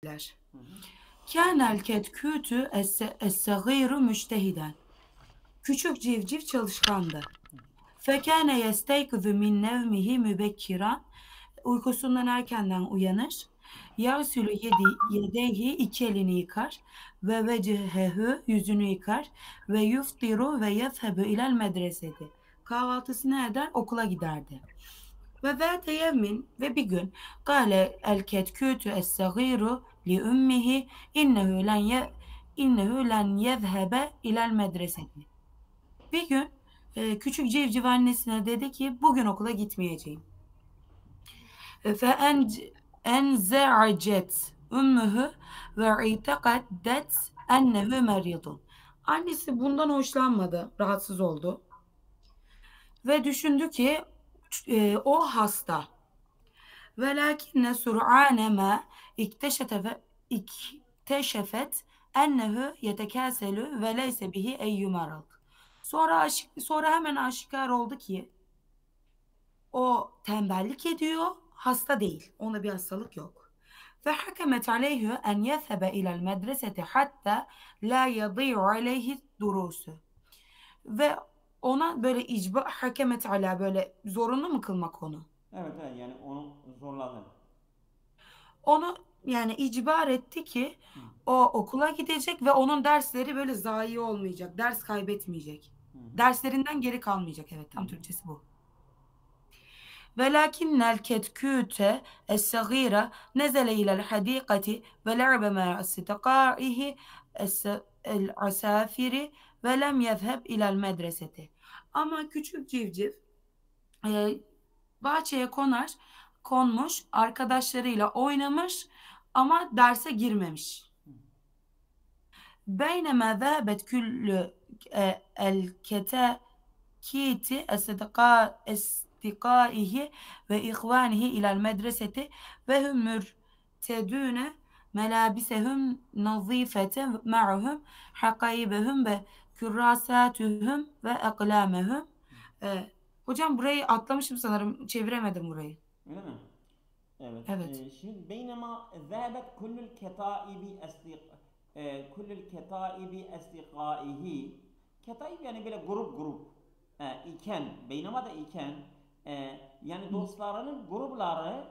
Hı hı. Kânel ketkûtü es-sagîru müçtehiden. Küçük civciv çalışkandı. Fekâne yesteykizu min nevmihi mübekkiran. Uykusundan erkenden uyanır. Yagsülü yedeyhi iki elini yıkar. Ve vecehehu yüzünü yıkar. Ve yuftiru ve yezhebu ilel medreseti. Kahvaltısını eder okula giderdi. Ve zâte yevmin ve bir gün gâle el ketkûtü es-sagîru li ummihi innehu len yezhebe ilel medreseti. Bir gün küçük civciv annesine dedi ki bugün okula gitmeyeceğim. Fe enze'acet ummuhu ve iteqaddet ennehu meridun. Annesi bundan hoşlanmadı, rahatsız oldu ve düşündü ki o hasta. Velakinne sur'ane ma ikteşefet ennehu yetekâselü ve leyse bihi eyyü marad. Sonra hemen aşikar oldu ki o tembellik ediyor, hasta değil. Onda bir hastalık yok. Ve hakemet aleyhi en yethebe ilel medreseti hatta la yadî'u aleyhi durusu. Ve ona böyle hakemet ala böyle zorunlu mu kılmak onu? Evet, evet, yani onu zorladı. Onu yani icbar etti ki Hı o okula gidecek ve onun dersleri böyle zayi olmayacak. Ders kaybetmeyecek. hı hı. Derslerinden geri kalmayacak. Evet, Hı tam hı. Türkçesi bu. Velakinnel ketkûte es-sagîra nezele ilel hadîkati ve le'abe ma'a asdiqâihi el-asafiri ve lem yezheb ilel medreseti. Ama küçük civciv e, bahçeye konmuş, arkadaşlarıyla oynamış ama derse girmemiş. Beynema zâbet küllü el-ketekîti estikâihi ve ihvânihi ilel medreseti ve hum mürtedûne melâbisehum nazîfete ma'hum hakaibehum ve kürrasâtühüm ve eklâmehum. Hocam burayı atlamışım sanırım. Çeviremedim burayı. Öyle mi? Evet. Evet. Şimdi beynema zâbet kullul ketaibi estikâihi. Ketaib yani böyle grup grup iken, beynema da iken yani dostlarının grupları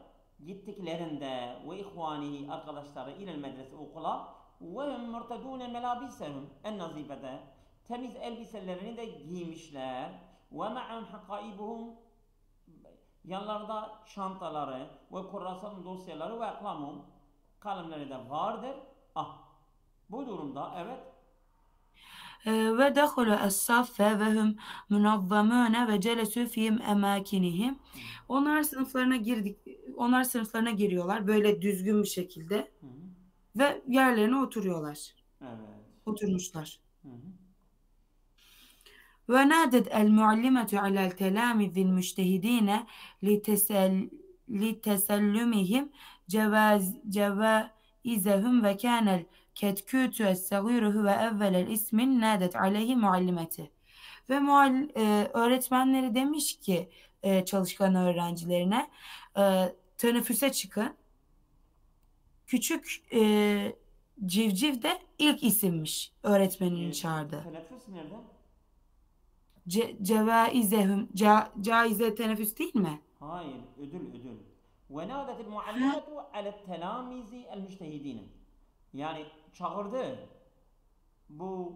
gittiklerinde ve ihvanihi arkadaşları ilel medrese okula ve hum murtedûne melâbisehum en nazifete, temiz elbiselerini de giymişler ve ma'hum hakaibuhum, yanlarında çantaları ve kurrasan dosyaları ve aklamum kalemleri de vardır. Ah, bu durumda evet. Ve dehulu es-saffe ve hum munazzamune ve celesu fi emakinihim. Hı Onlar sınıflarına giriyorlar böyle düzgün bir şekilde hı. ve yerlerine oturuyorlar. Evet. Oturmuşlar. Hı hı. Ve nadet el muallimetu alel telamizil müştehidine litesellümihim cevaizehum ve kânel ketkûtü es-sagîru huve evvelel ismin nadet aleyhi muallimeti. Ve öğretmenleri demiş ki çalışkan öğrencilerine teneffüse çıkın. Küçük civciv de ilk isimmiş öğretmeninin çağırdığı. Teneffüs nerede? Cevaizehum caize teneffüs değil mi? Hayır, ödül ödül. Ve nâdetil Ha, muallimetu alet telamizi el müştehidine. Yani çağırdı bu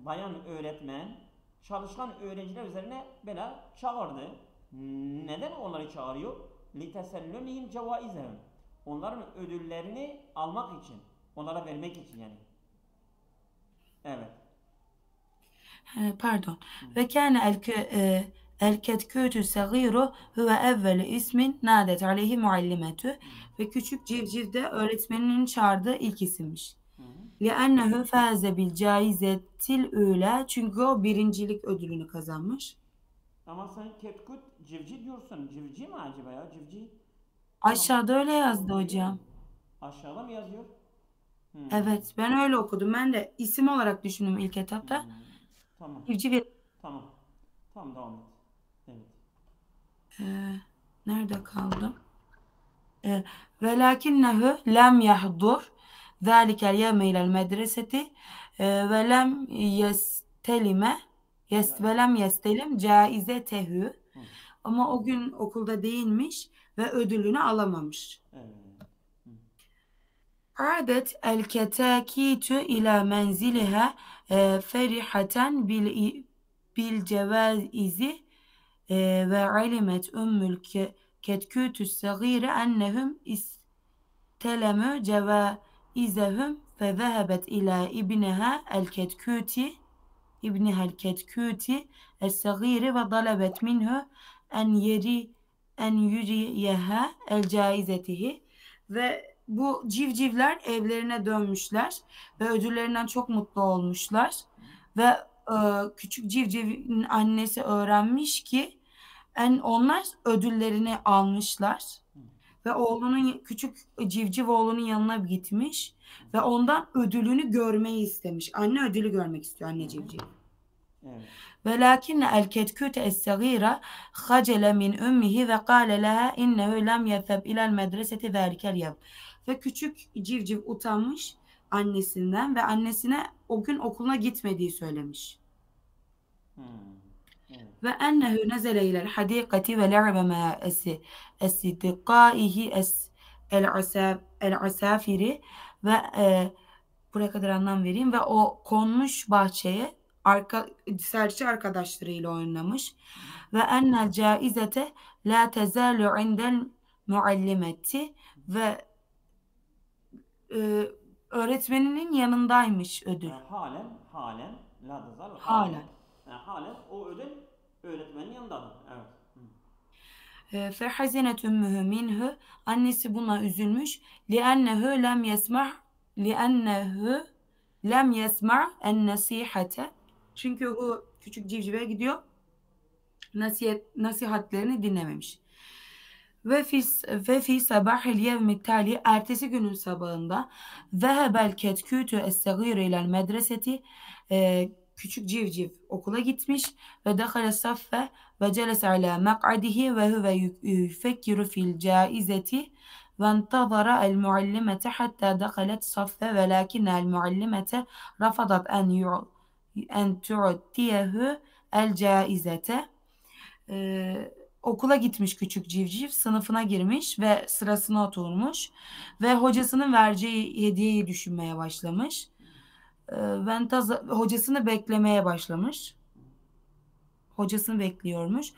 bayan öğretmen çalışkan öğrenciler üzerine böyle çağırdı. Neden onları çağırıyor? لِتَسَلُّمِهِمْ جَوَائِزَهُمْ. Onların ödüllerini almak için. Onlara vermek için yani. Evet. pardon. Hı. Ve kâne el ketkûtü sagîru huve evveli ismin nâdet aleyhi muallimetü. Hı. Ve küçük civciv de öğretmeninin çağırdığı ilk isimmiş. Hı. لِأَنَّهُ فَازَ بِالْجَائِزَةِ الْأُولَى. Çünkü o birincilik ödülünü kazanmış. Ama sen ketkut civciv diyorsun. Civciv mi acaba ya? Civciv. Tamam. Aşağıda öyle yazdı Öyle mi? hocam. Aşağıda mı yazıyor? Hı. Evet, ben öyle okudum. Ben de isim olarak düşündüm ilk Hı. etapta. Tamam. Civciv Tamam. Tamam, devam et. Evet. Nerede kaldım? velakinnehu lem yahdur zâlikel yevme ilel medreseti ve lem yestelim caizetehü. Ama o gün okulda değilmiş ve ödülünü alamamış. Evet. عادت الكتاكيت إلى منزلها فرحة بالجوائز وعلمت أم الكتكوت الصغيرة أنهم استلموا جوائزهم فذهبت إلى ابنها الكتكوت الصغير وطلبت منه أن يريها الجائزته. Ve bu civcivler evlerine dönmüşler ve ödüllerinden çok mutlu olmuşlar ve küçük civcivin annesi öğrenmiş ki onlar ödüllerini almışlar ve küçük civciv oğlunun yanına gitmiş ve ondan ödülünü görmeyi istemiş. Anne ödülü görmek istiyor, anne civciv. ولكن الكتكوت الصغيرة خجل من أمه وقال لها إنه لم يذهب إلى المدرسة ذلك اليوم. Ve küçük civciv utanmış annesinden ve annesine o gün okuluna gitmediği söylemiş. Ve ennehu nezele ilel hadikati ve le'ebe ma esidikaihi el asafiri ve buraya kadar anlam vereyim ve o konmuş bahçeye serçe arkadaşlarıyla oynamış ve ennel caizete la tezalu indel muallimeti ve öğretmeninin yanındaymış ödül. Halen la tezal halen o ödül öğretmenin yanındadır. Evet. Fehazinet ümmühü minhu, annesi buna üzülmüş. Li'ennehu lem yesma en nasihate, çünkü o küçük civcive gidiyor, nasihatlerini dinlememiş. Ve fi sabahil yevmi tali, ertesi günün sabahında zehebel ketkûtü es-sagîr ilel medreseti, küçük civciv okula gitmiş ve dehale saffe ve celese ala mek'adihi ve huve yufekkiru fil caizeti ve entazara el muallimete hatta dehalet saffe velakinne el muallimete rafadat en tu'tiyehu el caizete. Okula gitmiş küçük civciv, sınıfına girmiş ve sırasına oturmuş ve hocasının vereceği hediyeyi düşünmeye başlamış. Hocasını beklemeye başlamış. Hocasını bekliyormuş.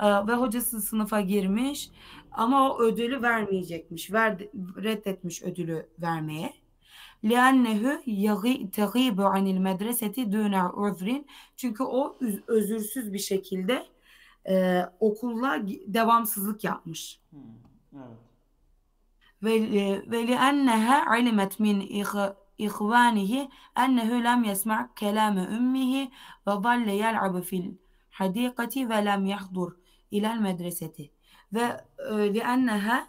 Ve hocası sınıfa girmiş ama o ödülü vermeyecekmiş. Reddetmiş ödülü vermeye. لِأَنَّهُ تَغِيبُ عَنِ الْمَدْرَسَةِ دُونَ عُذْرٍ. Çünkü o özürsüz bir şekilde okulla devamsızlık yapmış. Ve لِأَنَّهَا عَلِمَتْ مِنْ إخوانه أنه لم يسمع كلام أمه وظل يلعب في الحديقة ولم يحضر إلى المدرسة. Ve لأنها,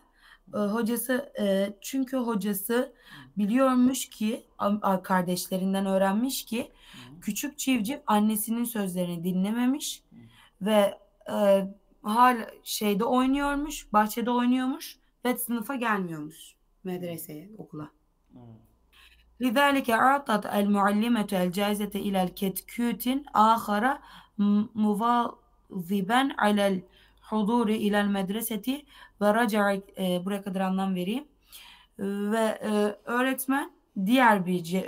hocası, çünkü hocası biliyormuş ki, kardeşlerinden öğrenmiş ki küçük civciv annesinin sözlerini dinlememiş ve oynuyormuş, bahçede oynuyormuş ve sınıfa gelmiyormuş, medreseye, okula. لذلك أعطت المعلمة الجائزة إلى الكتكوت آخر مواظبا على الحضور إلى المدرسة ورجع. Buraya kadar anlam vereyim. Ve öğretmen diğer bir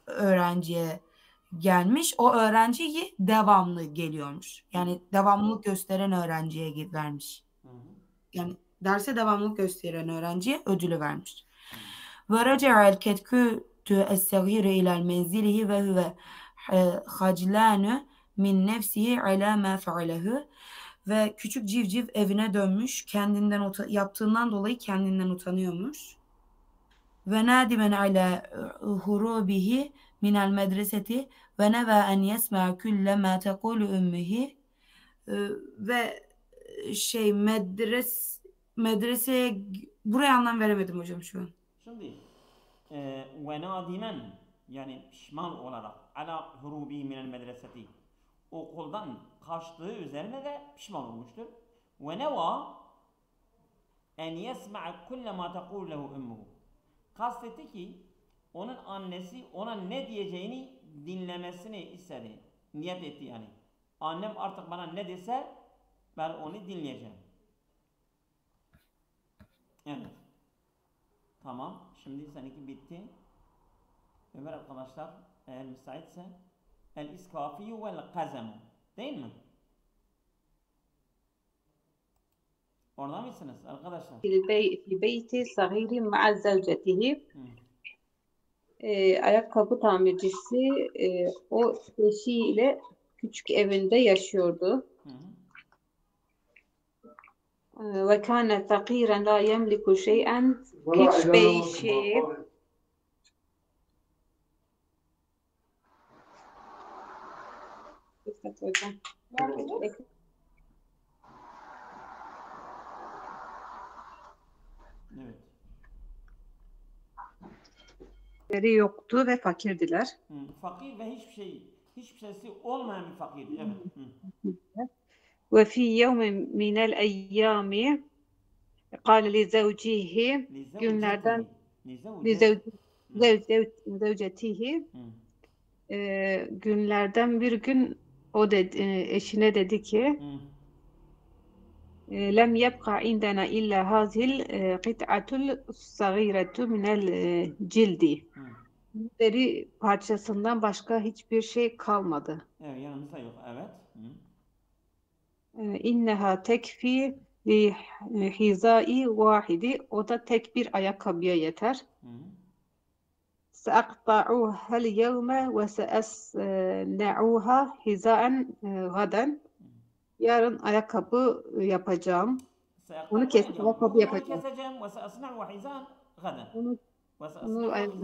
öğrenciye gelmiş. O öğrenciyi devamlı geliyormuş. Yani devamlılık gösteren öğrenciye vermiş. Yani derse devamlılık gösteren öğrenciye ödülü vermiş. ورجع الكتكوت الصغير إلى منزله وهو خجلان من نفسه على ما فعله. Ve küçük civciv evine dönmüş, yaptığından dolayı kendinden utanıyormuş. Ve nadimen ala hurubihi min el medreseti ve neva en yesma kulle ma tekulu ummihi. Ve medreseye, buraya anlam veremedim hocam şu an. Şimdi ve nadimen, yani pişman olarak, ala hurubi minel medreseti, okuldan kaçtığı üzerine de pişman olmuştur. Ve neva, en yesma'a kulle ma tekul lehu ummuhu. Kastetti ki onun annesi ona ne diyeceğini dinlemesini istedi. Niyet etti yani. Annem artık bana ne dese ben onu dinleyeceğim. Evet. Tamam. Şimdi seninki bitti. Ömer arkadaşlar eğer müsaitse el iskafiyu vel kazemu. Değil mi? Orada mısınız arkadaşlar? في بيت صغير مع زوجته. Ayakkabı tamircisi o eşiyle küçük evinde yaşıyordu. Ve kâne fakîren la yemliku şey'en, hiçbir şey Evet. yoktu ve fakirdiler. Fakir ve hiçbir şeysi olmayan bir fakir. Evet. Ve fi yevmin minel eyyâmi kâle li zevcihi, günlerden zevcetihi, günlerden bir gün o dedi, eşine dedi ki lem yebqa indena illa hazil qit'atul sagiretu minel cildi. Deri parçasından başka hiçbir şey kalmadı. Evet, yanımızda yok. Evet. İnneha tekfi li hizai vahidi, o da tek bir ayakkabıya yeter. Seaqta'uha al-yevme ve seasna'uha hizaen gaden. Yarın ayakkabı yapacağım. Onu kesip ayakkabı yapacağım. Onu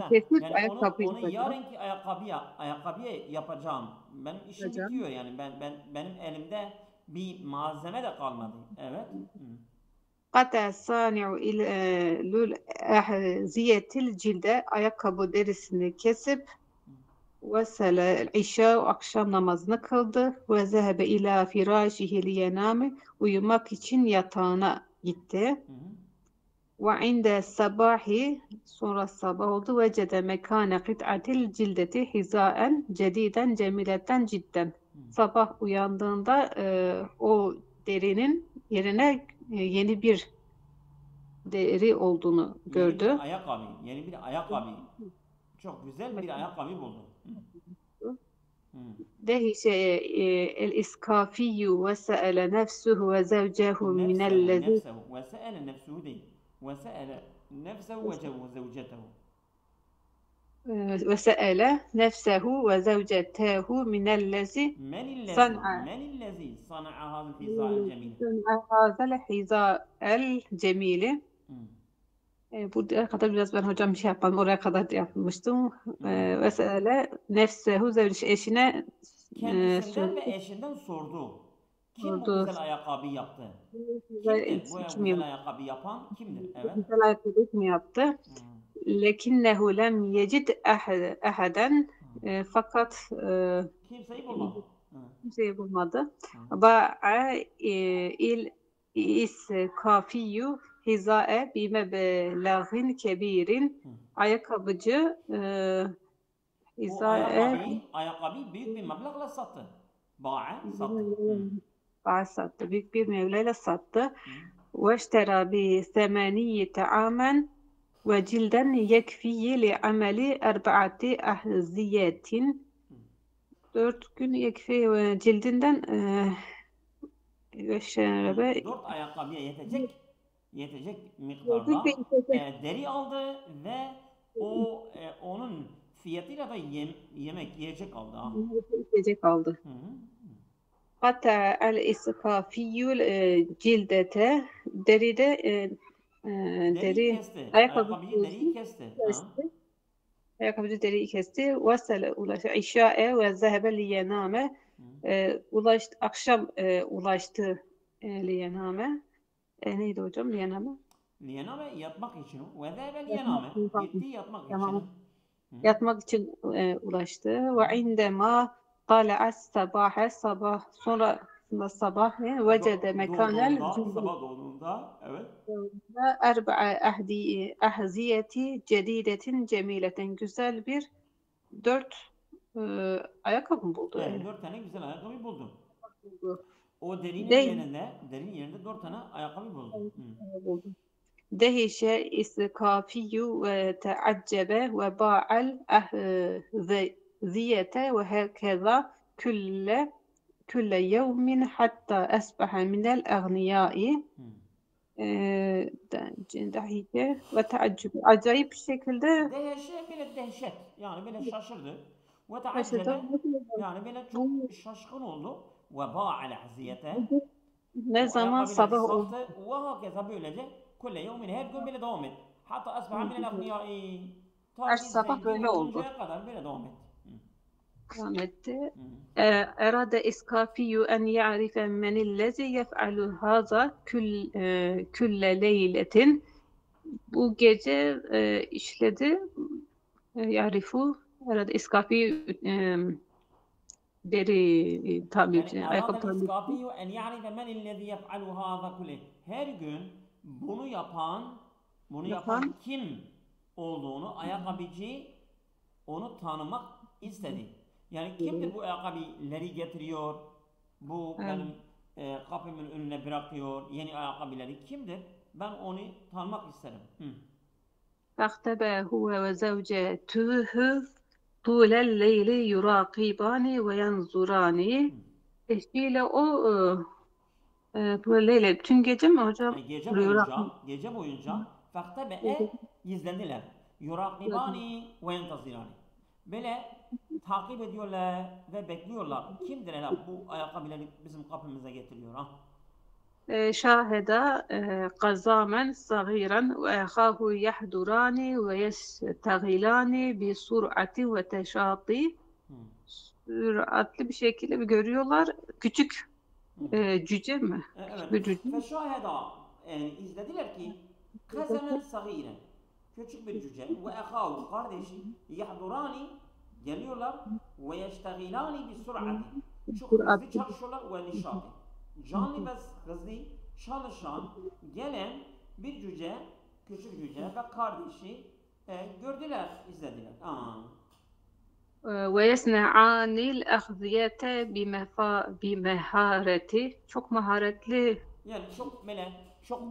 kesip ayakkabı Onu yapacağım. yarınki ayakkabıya yapacağım. Benim işim bitiyor yani. Benim elimde bir malzeme de kalmadı. Evet. Kata sani'u lul ahziyetil cilde, ayakkabı derisini kesip vesele işa, akşam namazını kıldı ve zehebe ila firâşihi liyenâmi, uyumak için yatağına gitti. Ve inde sabahi, sonra sabah oldu, ve cede mekâne kıt'atil cildeti hizaen cediden cemileten cidden. Sabah uyandığında o derinin yerine yeni bir deri olduğunu gördü. Yeni bir ayakkabı. Çok güzel bir ayakkabı buldu. Dehişe el iskafiyyu ve se'ele nefsuhu ve zevcehu minellezi ve se'ele nefsuhu değil. Ve se'ele nefsehu ve zevcetehu. Ve se'ele nefsehu ve zevcetehu minellezi menillezi sana'a hazal hiza'el cemil. Hazal hiza'el cemili. Buraya kadar biraz ben hocam şey yapmadım. Oraya kadar yapmıştım. Ve se'ele nefsehu zevcetehu, eşine kendisinden ve eşinden sordu. Kim bu güzel ayakkabıyı yaptı? Kimdir bu güzel ayakkabıyı yapan? Kimdir? Evet. Güzel ayakkabıyı kim yaptı? Lekinnehu lem yecid ahaden, fakat kimseyi bulmadı. Ba'a il iskafiyyu hizae bimebelaghin kebirin, ayakkabıcı ayakkabıyı büyük bir meblağla sattı. Ba'a sattı. Büyük bir mevlayla sattı. Veştera bi semaniyete amen ve cilden yekfiyi li ameli erbaati ahziyetin. 4 gün yekfi ve cildinden 4 ayakkabıya yetecek miktarda deri aldı ve onun fiyatıyla da yiyecek aldı. Yiyecek aldı. Hatta el iskafiyyul cildete, deride ayakkabıyı kesti. Ayakkabıcı deriyi kesti. Vesele ulaştı işa'e ve zehebe liyename, akşam ulaştı liyename. Neydi hocam liyename? Liyename yatmak için. Ve zehebe liyename. Gitti yatmak için. Yatmak için ulaştı. Ve indema tala'as sabahe, sabah sonra aslında sabah vecede mekanel Doğduğunda, sabah doğduğunda, evet. erba'a ahziyeti cedidetin cemiletin güzel bir 4 ayakkabı mı buldu? Evet, 4 tane güzel ayakkabı buldum. Buldu. O derinin Değil. yerinde 4 tane ayakkabı buldum. Buldu. Dehişe iskafiyyu ve teaccebe ve ba'al ahziyete ve herkeza külle yevmin hatta esbaha minel agniyai dehişe ve teaccebe. Acayip bir şekilde Dehşet, böyle dehşet, yani böyle şaşırdı. Ve şaşırdı. teaccebe, yani böyle çok şaşkın oldu. Ve ba'al ahziyete, Ne o zaman ayakkabıları sabah oldu. sattı. Ve hakeza böylece kulle yevmin, her gün böyle devam et. Hatta asbaha minel agniyai, ta Her ki sabah zengin böyle oldu. oluncaya kadar böyle devam et. Devam etti. Hı. أراد إسكافي أن يعرف من الذي يفعل هذا كل ليلة. Bu gece işledi. Yarifu. Arada İskafi deri tamirci, Yani ayakkabı arada tamirci iskafiyu en ya'rife men illezî yef'alu hâzâ kuleh. Her gün bunu yapan yapan. kim olduğunu ayakkabıcı onu tanımak istedi. Yani kimdir bu ayakkabıları getiriyor? Bu benim kapımın önüne bırakıyor yeni ayakkabıları kimdir? Ben onu tanımak isterim. فاختبأ هو وزوجته طول الليل يراقبان وينظران. Eşiyle o böyle tüm gece mi hocam? Gece boyunca faktabe'e gizlendiler. Yurakibani ve yentazirani. Böyle takip ediyorlar ve bekliyorlar. Kimdir hele bu ayakkabıları bizim kapımıza getiriyor ha? شاهد قزاما صغيرا وأخاه يحضران ويشتغلان بسرعة وتشاطي. Süratli bir şekilde görüyorlar. Küçük cüce mi? Evet. Bir cüce. Feşaheda izlediler ki kazamen sagiren, küçük bir cüce ve ehavu kardeşi yahdurani geliyorlar ve yeştegilani bi sur'ati, çok hızlı çalışıyorlar ve nişati, canlı ve hızlı çalışan gelen bir cüce, küçük cüce ve kardeşi gördüler, izlediler. ويصنعان الأغذية بمهارة. Çok maharetli. Yani çok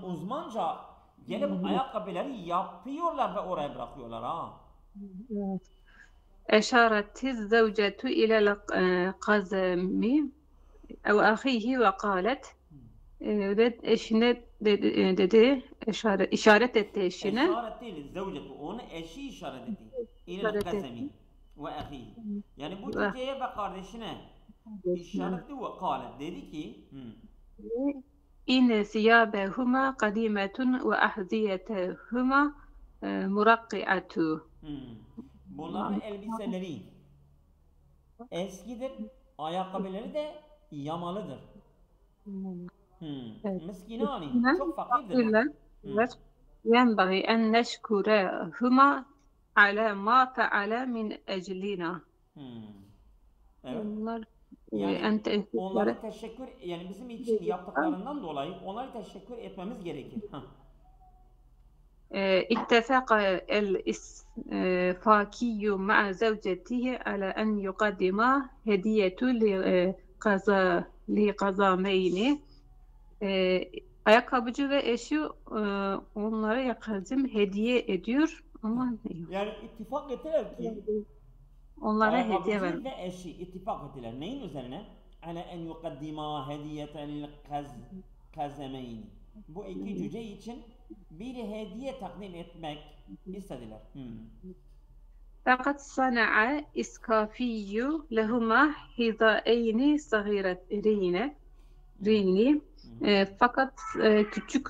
uzmanca gelip ayakkabıları yapıyorlar ve oraya bırakıyorlar ha. أشارت الزوجة إلى القزم أو أخيه وقالت ve eşine dedi işaret etti eşine. İşaret değil, zevcetu. Onu eşi işaret etti. İlel kazemi ve ahihi. Yani bu cüceye ve kardeşine işaret etti ve kâlet. Dedi ki İnne siyâbehuma kadimetun ve ahziyetehuma murakki'atu. Bunların elbiseleri eskidir, ayakkabıları da yamalıdır. Miskinani, çok fakirdir. ينبغي أن نشكرهما على ما فعل من أجلنا. Evet. Yani onlara teşekkür, yani bizim için yaptıklarından dolayı onlara teşekkür etmemiz gerekir. اتفق الإسفاكي مع زوجته على أن يقدم هدية لقزامين. Ayakkabıcı ve eşi onlara yakazım hediye ediyor ama yani ittifak ettiler ki onlara hediye ayakkabıcı ver. ve eşi ittifak ettiler. Neyin üzerine? Ala en yukaddima hediyeten lil kazemeyn. Bu iki cüce için bir hediye takdim etmek istediler. Fakat sana'a iskafiyyu lehuma hidâeyni sagireteyni. Fakat küçük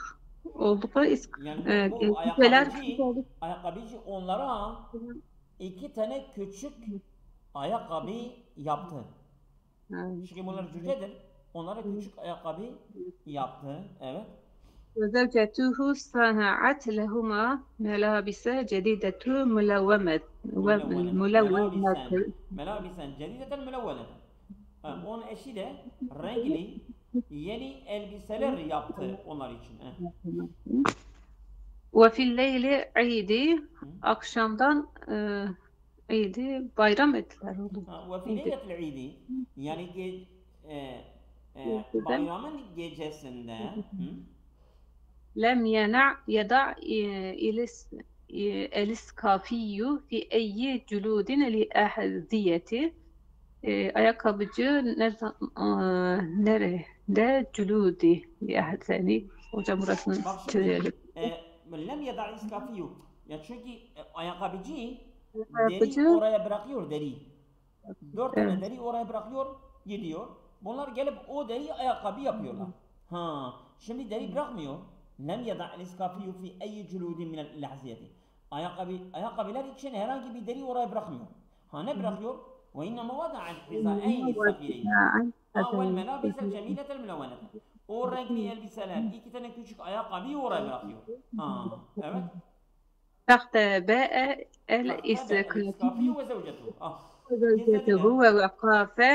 oldukları yani bu ayakkabıcı onlara 2 tane küçük ayakkabı yaptı. Çünkü bunlar cücedir. Onlara küçük ayakkabı yaptı. Evet. وزوجته صنعت لهما ملابس جديدة ملونة. Melabisen cedideten mülevvene. Onun eşi de renkli yeni elbiseler yaptı onlar için. وفي الليل عيدي akşamdan idi bayram ettiler onu. Ve fi leyletil idi yani bayramın gecesinde لم ينع يضع الإسقافي في أي جلود لأحذيته ayakkabıcı nerede cüludi yani hocam burasını çözelim. lem yeda iskafiyu ya çünkü ayakkabıcı deri oraya bırakıyor deri. 4 tane deri oraya bırakıyor, gidiyor. Bunlar gelip o deri ayakkabı yapıyorlar. Şimdi deri bırakmıyor. Lem yeda iskafiyu fi ayyi culudin min al-ahziyati. Ayakkabılar için herhangi bir deri oraya bırakmıyor. Ne bırakıyor? وإنما وضع الحذاءين الصغيرين والملابس الجميلة الملونة. O renkli elbiseler, 2 tane küçük ayakkabıyı oraya bırakıyor. Evet. تحت باء الإسقافي وزوجته ووقافا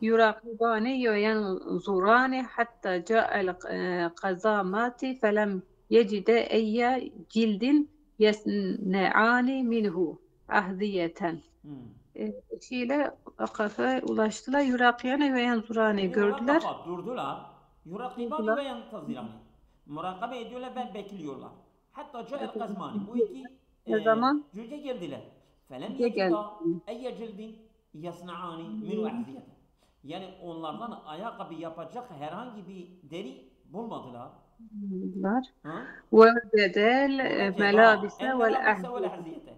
يراقبان وينظران حتى جاء القزامات فلم يجد أي جلد يصنعان منه أحذية. Eşiyle Akaf'a ulaştılar. Yurakiyane ve yanzurane gördüler. Durdular. Yurakibani ve yantazirani. Murakabe ediyorlar ve bekliyorlar. Hatta ca'el kazmani. Bu iki cülce geldiler. Felem yecida eyye cildin yasna'ani minu ahziyete. Yani onlardan ayakkabı yapacak herhangi bir deri bulmadılar. Ve bedel melabise vel ahziyete.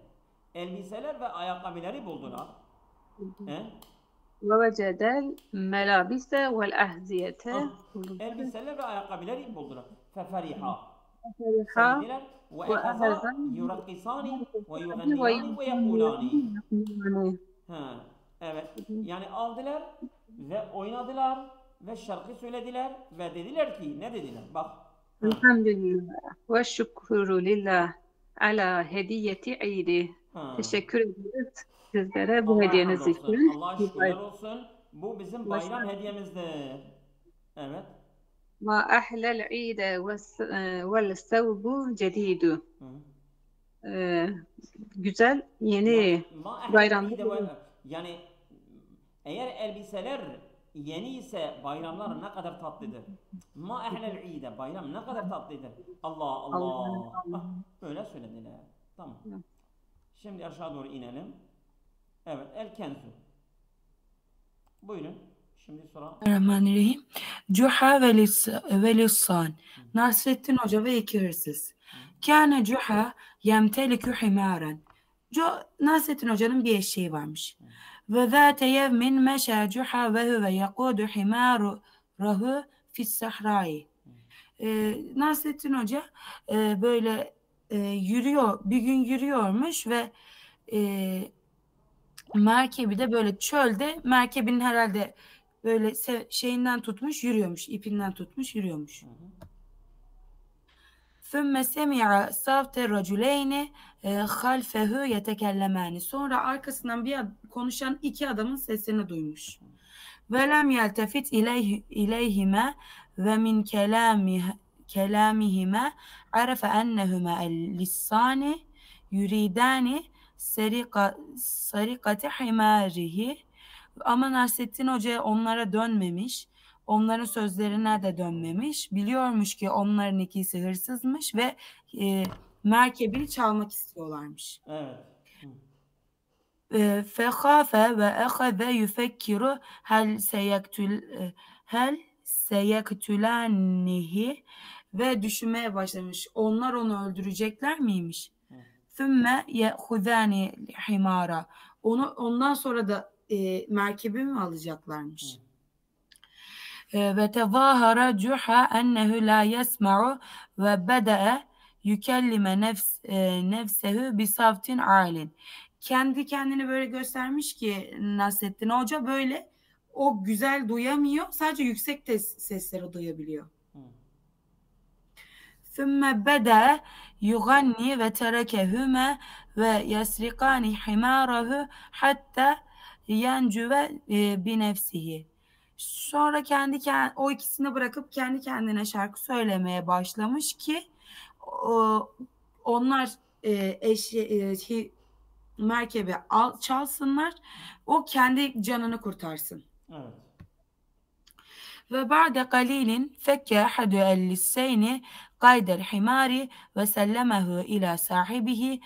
Elbiseler ve ayakkabıları buldular. وَوَجَدَ الْمَلَابِسَ وَالْأَحْذِيَةَ elbiseler ve ayakkabıları buldular. فَفَرِحَا فَرِحَا وَأَخَذَا يُرَقِّصَانِ وَيُغَنِّيَانِ وَيَقُولَانِ Evet. Yani aldılar ve oynadılar ve şarkı söylediler ve dediler ki ne dediler? Bak. Elhamdülillah ve şükürü lillah ala hediyeti idi. Teşekkür ederiz sizlere bu hediyeniz için. Allah'a şükürler olsun. Bu bizim bayram hediyemizdir. Evet. Ma ahlel ide vel sevbu cedidu. Güzel yeni bayramda. Yani eğer elbiseler yeni ise bayramlar ne kadar tatlıdır. Ma ahlel ide bayram ne kadar tatlıdır. Allah. Öyle söylediler. Tamam. Şimdi aşağı doğru inelim. Evet, El Kenzu. Buyurun. Şimdi sonra. Bismillahirrahmanirrahim. Cuha ve Lissan. Nasrettin Hoca ve iki hırsız. Kâne Cuha yemtelikü himâren. Nasrettin Hoca'nın bir eşeği varmış. Ve zâte yevmin meşâ Cuha ve huve yekûdu himâruhu fissahrai. Nasrettin Hoca böyle yürüyor, bir gün yürüyormuş ve merkebi de böyle çölde, merkebinin herhalde böyle şeyinden tutmuş yürüyormuş, ipinden tutmuş yürüyormuş. ثُمَّ سَمِعَ صَوْتَ الرَّجُلَيْنِ خَلْفَهُ يَتَكَلَّمَانِ. Sonra arkasından konuşan iki adamın sesini duymuş. وَلَمْ يَلْتَفِتْ إِلَيْهِمَا وَمِنْ كَلَامِهِمَا عَرَفَ أَنَّهُمَا اللِّصَّانِ يُرِيدَانِ sarikati himarihi. Ama Nasrettin Hoca onlara dönmemiş. Onların sözlerine de dönmemiş. Biliyormuş ki onların ikisi hırsızmış ve merkebini çalmak istiyorlarmış. Evet. Fekhafe ve ehaze yufekkiru hel seyektulanihi ve düşünmeye başlamış. Onlar onu öldürecekler miymiş? Thümme ye'hudâni himâra. Ondan sonra da merkebi mi alacaklarmış? Ve tezahara Cuha ennehu la yesma'u ve bede'e yükellime nefsehu bi savtin alin. Kendi kendini böyle göstermiş ki Nasrettin Hoca böyle o güzel duyamıyor. Sadece yüksek sesleri duyabiliyor. ثُمَّ بَدَأَ يُغَنِّي وَتَرَكَهُمَا وَيَسْرِقَانِ حِمَارَهُ حَتَّى يَنْجُوَ بِنَفْسِهِ. Sonra o ikisini bırakıp kendi kendine şarkı söylemeye başlamış ki onlar merkebi çalsınlar, o kendi canını kurtarsın. Evet. Ve ba'de qalilin fekke ahadu el-lisseyni qaydel himari ve sellemehu ila sahibihi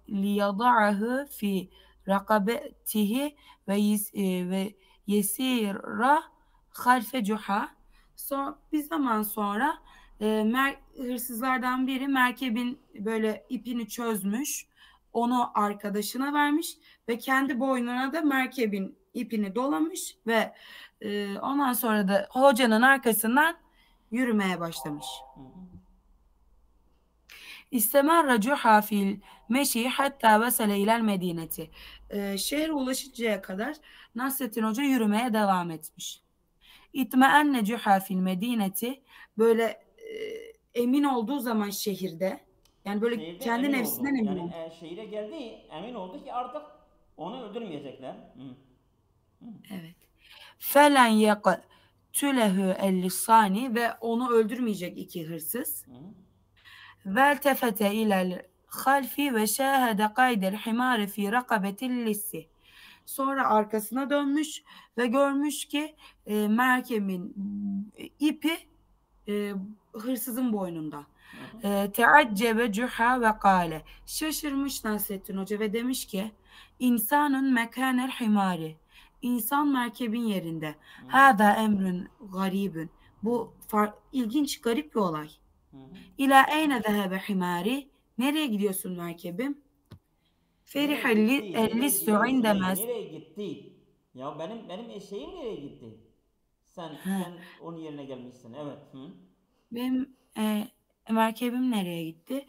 liyada'ahu fi rakabetihi ve yesira halfe cuha. Bir zaman sonra hırsızlardan biri merkebin böyle ipini çözmüş, onu arkadaşına vermiş ve kendi boynuna da merkebin ipini dolamış ve ondan sonra da hocanın arkasından yürümeye başlamış. İstemerra cuha fil meşi hatta vesele ilel medineti. Şehre ulaşıncaya kadar Nasrettin Hoca yürümeye devam etmiş. İtmeenne cuha fil medineti, böyle emin olduğu zaman şehirde, yani böyle Şehirde kendi emin nefsinden oldu. emin Yani oldu. şehire geldi, emin oldu ki artık onu öldürmeyecekler. Evet. Felen yeqtülehu el-lisani, ve onu öldürmeyecek iki hırsız. Vel tefete ilel halfi ve şahede kaydel himari fi rakabetil lissi. Sonra arkasına dönmüş ve görmüş ki merkebin ipi hırsızın boynunda. Teaccebe cuha ve kâle. Şaşırmış Nasrettin Hoca ve demiş ki insanun mekanel himari. İnsan merkebin yerinde. Hâzâ emrün garibün. Bu ilginç, garip bir olay. İlâ eyne zehebe himari. Nereye gidiyorsun merkebim? Ferihel-lissu indemez. Nereye gitti? Ya benim eşeğim nereye gitti? Sen onun yerine gelmişsin. Evet. Benim merkebim nereye gitti?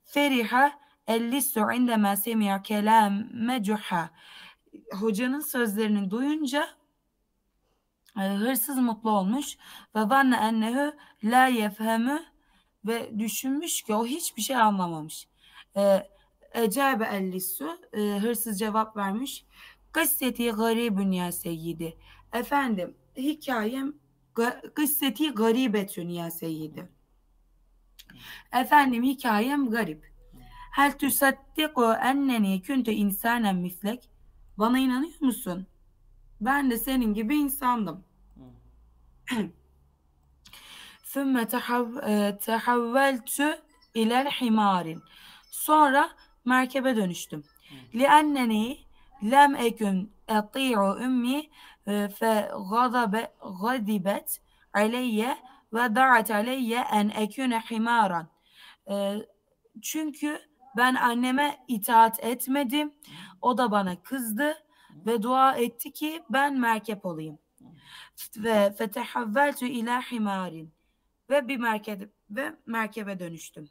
Feriha el-lissu indemâ semi'a kelâme cuha. Hocanın sözlerini duyunca hırsız mutlu olmuş ve zanne ennehu la yefhemu, ve düşünmüş ki o hiçbir şey anlamamış. Ecabe el-lissu, hırsız cevap vermiş. Kısseti garibun ya seyyidi. Efendim, hikayem kısseti garibetün ya seyyidi. Efendim, hikayem garip. Hel tusaddiku enneni kuntu insanen mislek. Bana inanıyor musun? Ben de senin gibi insandım. Sümme tehavveltü ilel himarin. Sonra merkebe dönüştüm. Lianneni lem ekün eti'u ümmi fe gadibet aleyye ve da'at aleyye en eküne himaran. Çünkü ben anneme itaat etmedim. O da bana kızdı ve dua etti ki ben merkep olayım. Ve fetehavveltü ila himarin. Ve merkebe dönüştüm.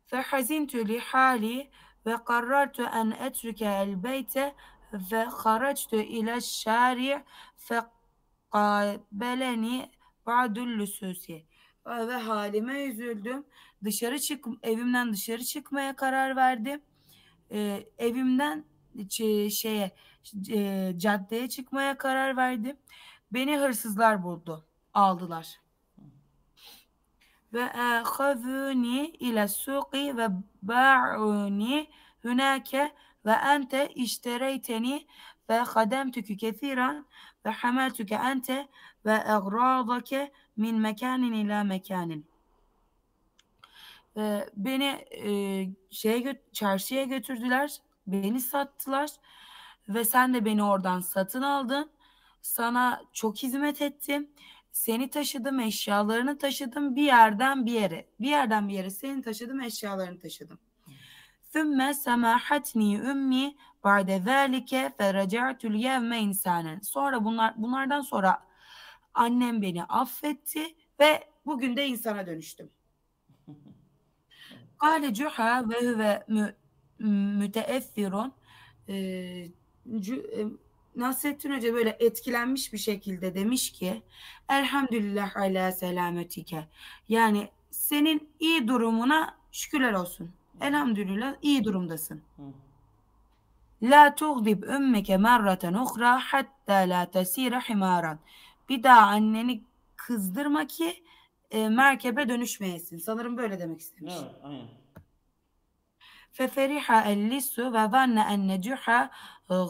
Fehazintu li hali ve karartu en etruke el beyte ve haractu ila şari fe qabeleni ba'dul lususi. Ve halime üzüldüm. Evimden dışarı çıkmaya karar verdim. Evimden caddeye çıkmaya karar verdim. Beni hırsızlar aldılar. Ve ahazuni ila suqi ve ba'uni hunake ve ente iştereyteni ve khademtuke kesiran ve hamaltuke ente ve agradake min mekanin ila mekanin. Beni çarşıya götürdüler, beni sattılar ve sen de beni oradan satın aldın. Sana çok hizmet ettim. Seni taşıdım, eşyalarını taşıdım, bir yerden bir yere seni taşıdım, eşyalarını taşıdım. Sümme semahatni ümmi ba'de zâlike feraca'tul yevme insanen. Sonra bunlardan sonra annem beni affetti ve bugün de insana dönüştüm. Kâle cuha ve huve müteeffirun. Nasrettin Hoca böyle etkilenmiş bir şekilde demiş ki elhamdülillah ala selametike. Yani senin iyi durumuna şükürler olsun. Elhamdülillah iyi durumdasın. La tuğdib ümmeke merraten uhra hatta la tesire himaran. Bir daha anneni kızdırma ki merkebe dönüşmeyesin. Sanırım böyle demek istemiş. Evet, aynen. ففرح اللص وظن أن جحا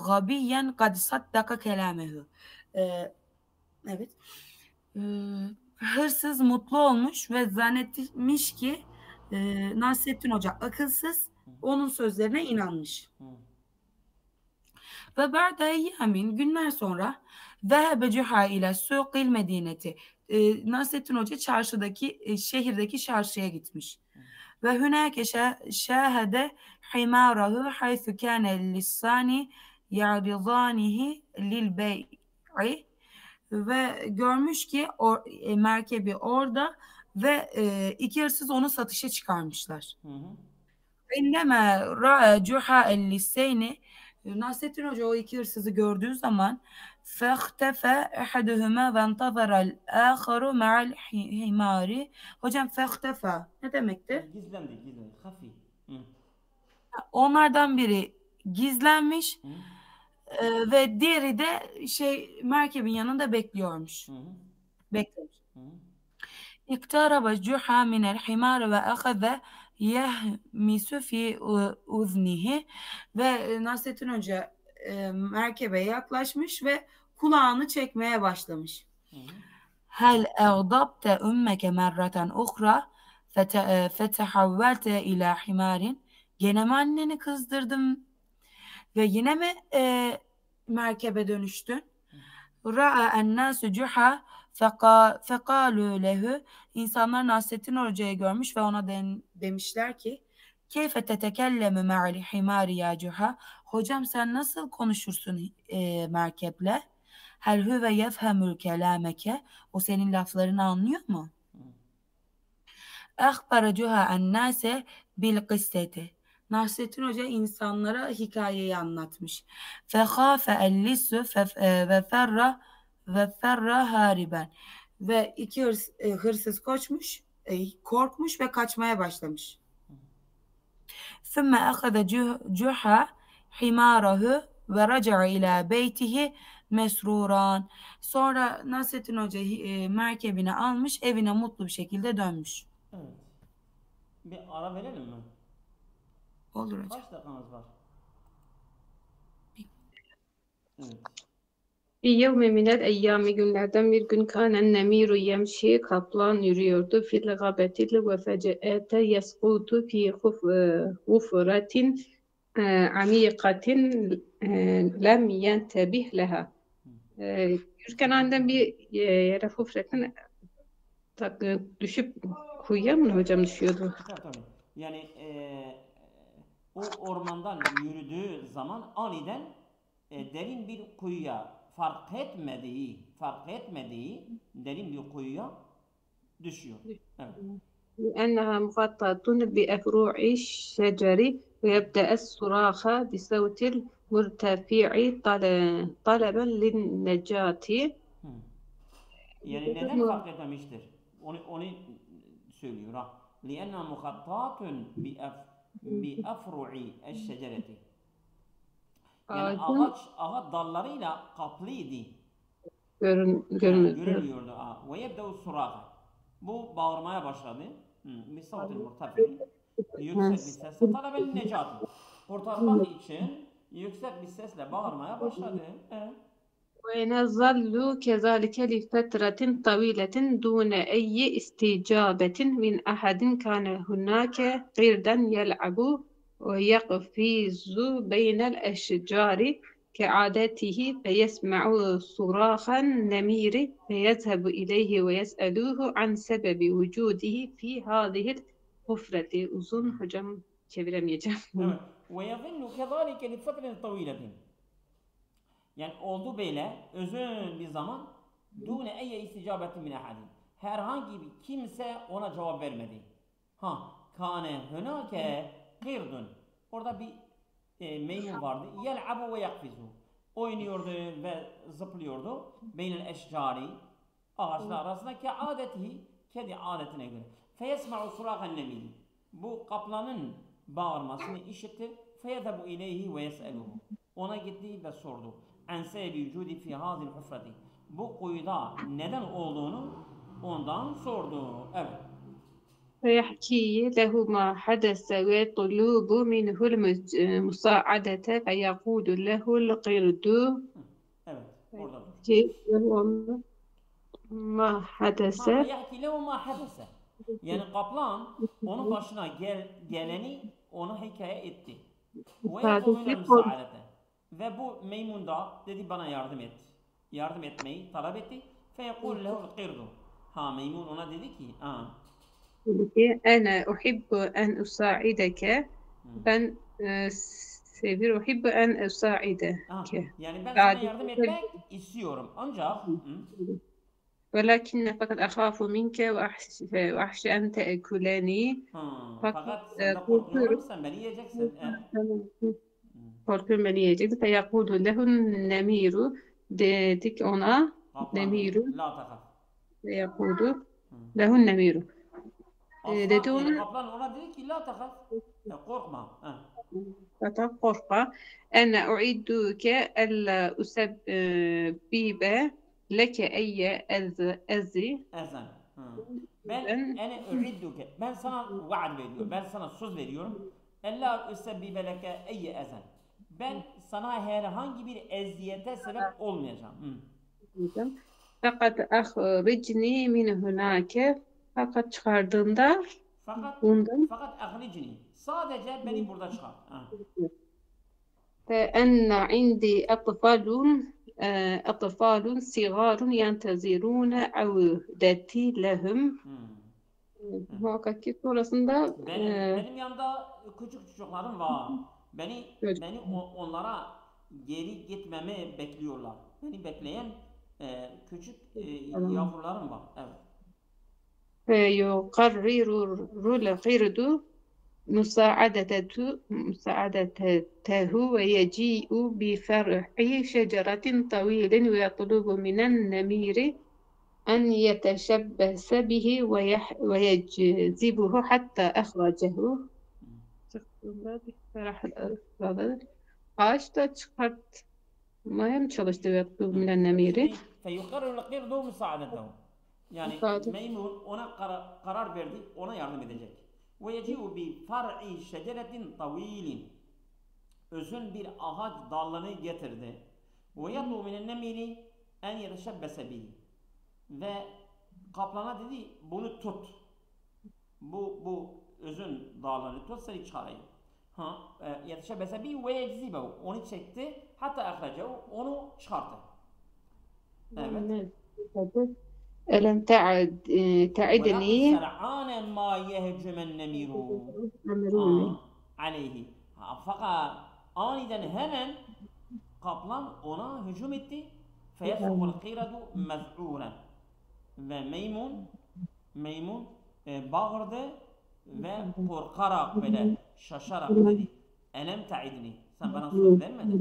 غبيا قد صدق كلامه. Evet. Ee, Hırsız mutlu olmuş ve zannetmiş ki Nasrettin Hoca akılsız, onun sözlerine inanmış. Hı. Ve ba'de eyyamin, günler sonra zehebe Cuha ile suqil medineti. Nasrettin Hoca çarşıdaki şehirdeki çarşıya gitmiş. Ve hünâke şâhede himârahu haythu kâne lissâni ya'ridânihi lil bey'i. Ve görmüş ki merkebi orada ve iki hırsız onu satışa çıkarmışlar. Hı hı. İnneme ra'a Cuha el-Lisseyni, Nasrettin Hoca o iki hırsızı gördüğü zaman fehtefe ehaduhuma ve entazara el-âkharu ma'al himari. Hocam fehtefe ne demekti? Gizlendi, gizlendi. Hafi. Hı. Onlardan biri gizlenmiş Hı. ve diğeri de merkebin yanında bekliyormuş. Hı hı. Beklemiş. Hı hı. اقترب جحا من الحمار وأخذ يهمس في uznihi. Ve Nasrettin Hoca merkebe yaklaşmış ve kulağını çekmeye başlamış. Hel eğdabte ümmeke merraten uhra fetehavvelte ila himarin. Gene mi anneni kızdırdım ve yine mi merkebe dönüştün? Ra'a ennâsü cuha fekâlû lehu. İnsanlar Nasrettin Hoca'yı görmüş ve ona demişler ki keyfe tetekellemu me'al himari ya cuha. Hocam sen nasıl konuşursun merkeple? Hel huve yefhemül kelameke. O senin laflarını anlıyor mu? Ehbara cuha ennâse bil kısseti. Nasrettin Hoca insanlara hikayeyi anlatmış. Fehâfe ellissu ve ferra hariben. Ve iki hırsız korkmuş ve kaçmaya başlamış. Sümme ehade cuha himarahu ve raca'a ila beytihi mesruran. Sonra Nasrettin Hoca merkebini almış, evine mutlu bir şekilde dönmüş. Evet. Bir ara verelim mi? Olur hocam. Kaç dakikamız var? Evet. Bir yevmi minel eyyami, günlerden bir gün, kânen nemiru yemşi, kaplan yürüyordu, fil gabetil ve fece'ete yeskutu fi gufratin amikatin lem yentebih leha. Yürürken aniden bir yere hufretin düşüp kuyuya mı hocam düşüyordu? Tabii. Yani o ormandan yürüdüğü zaman aniden derin bir kuyuya fark etmediği derin bir kuyuya düşüyor. Evet. لأنها مغطاة بأفروع الشجر ويبدأ الصراخ بصوت مرتفع طلبا للنجاة. Yani neden fark etmemiştir? Onu söylüyor ha. لأنها مغطاة بأفروع الشجرة. Yani ağaç dallarıyla kaplıydı. Görünüyordu. Ve yebde'u suraha. Bu bağırmaya başladı. Bir savtil murtafi. Yüksek bir sesle talebel necati. Kurtarmak için yüksek bir sesle bağırmaya başladı. ويظل كذلك لفترة طويلة دون أي استجابة من أحد. كان هناك قردا يلعب ويقفز بين الأشجار كعادته فيسمع صراخ النمير فيذهب إليه ويسأله عن سبب وجوده في هذه الحفرة. Uzun hocam çeviremeyeceğim. Evet. ويظل كذلك لفترة طويلة. Yani oldu böyle uzun bir zaman dune eyye isticabetin min ahadin. Herhangi bir kimse ona cevap vermedi. Kâne hünâke qirdun. Orada bir meymun vardı. Yel'abu ve yakfizu. Oynuyordu ve zıplıyordu. Beynel eşcari. Ağaçlar arasında ki adetihi. Kedi adetine göre. Feyesma'u surahan nemili. Bu kaplanın bağırmasını işittir. Feyezebu ileyhi ve yes'eluhu. ona gitti ve sordu. Ense vücudi fi hazil hufrati. Bu kuyuda neden olduğunu ondan sordu. Evet. فيحكي له ما حدث ويطلب منه المساعدة فيقول له القرد Evet. Orada dur. له ما حدث Yahki lehu ma hadese. Yani kaplan onun başına geleni ona hikaye etti. Ve yetulunel müsaadete. Ve bu Meymun da dedi bana yardım et. Yardım etmeyi talep etti. Feyekul lehul qirdu. Meymun ona dedi ki أنا أحب أن أساعدك ben أحب أن أساعدك yani ben sana yardım etmek istiyorum. Ancak ولكن فقط أخاف منك وأخشى أن تأكلني fakat senden korkuyorum sen beni yiyeceksin. Korkuyorum beni yiyecekti. فيقول له النمير dedik ona nemiru La takaf. فيقول له النمير dedi Yani ona kaplan ona dedi ki la takaf. Korkma. fakat korkma أنا أعدك ألا أسبب لك أي أذى Ezen. Ben sana vaad veriyorum. Ben sana söz veriyorum. Ella üsebbibe leke eyye ezen. Ben sana herhangi bir eziyete sebep olmayacağım. fakat أخرجني من هناك fakat çıkardığında bundan Fakat ahlicini. Sadece beni burada çıkar. فأن عندي أطفال صغار ينتظرون عودتي لهم muhakkak ki sonrasında benim yanımda küçük çocuklarım var. Beni onlara geri gitmemi bekliyorlar. Beni bekleyen küçük yavrularım var. Evet. فيقرر القرد مساعدته ويجيء بفرع شجرة طويل ويطلب من النمير أن يتشبث به ويجذبه حتى أخرجه. Ağaçta çıkartmaya mı çalıştı ويطلب من النمير؟ فيقرر القرد مساعدته. Yani Meymun ona karar verdi, ona yardım edecek. Ve yeci'u bi far'i şeceretin tavilin. Uzun bir ağaç dalını getirdi. Ve yatlu minen nemiri en yeteşebbese bihi. Ve kaplana dedi bunu tut. Bu uzun dalını tut seni çıkarayım. Yeteşebbese bihi ve yeczibehu. Onu çekti. Hatta ahrecehu. Onu çıkarttı. Evet. ألم تعدني سرعان ما يهجم النمير عليه. Fakat aniden hemen kaplan ona hücum etti. Feyesukul qiradu mez'uren. Ve Meymun bağırdı ve korkarak böyle şaşarak dedi. Elem ta'idni. Sen bana söz vermedin.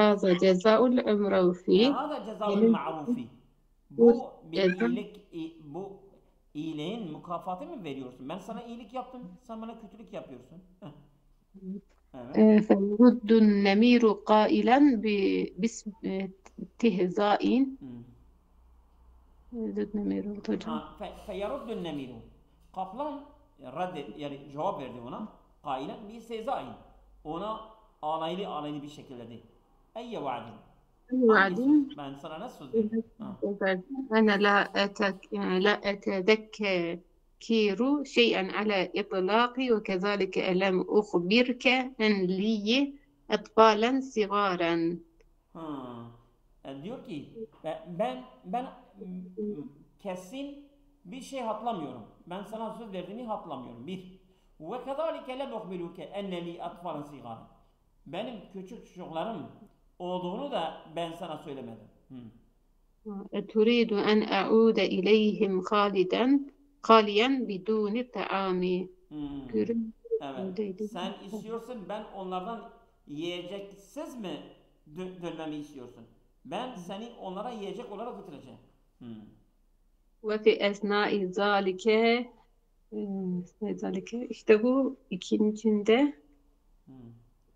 هذا جزاء المعروف Hâzâ cezaul ma'rufi. Bu bir bu iyiliğin mükafatı mı veriyorsun? Ben sana iyilik yaptım, sen bana kötülük yapıyorsun. Evet. فيرد النمير قائلا باسم استهزاء فيرد النمير. Kaplan yani cevap verdi ona. Kailen bir sezai. Ona alaylı bir şekilde değil. Eyye vaadin. Ben sana nasıl söz verdim? أنا لا أتذكر شيئا على إطلاقي وكذلك ألم أخبرك أن لي أطفالا صغارا. Diyor ki ben kesin bir şey hatırlamıyorum. Ben sana söz verdiğimi hatırlamıyorum. Bir. Ve kezalike lem uhbiruke enne li atfalan sigaran. Benim küçük çocuklarım olduğunu da ben sana söylemedim. تريد أن أعود إليهم خاليا بدون الطعام. Evet. Sen istiyorsun ben onlardan yiyeceksiz mi dönmemi istiyorsun? Ben seni onlara yiyecek olarak götüreceğim. وفي أثناء ذلك işte bu ikincinde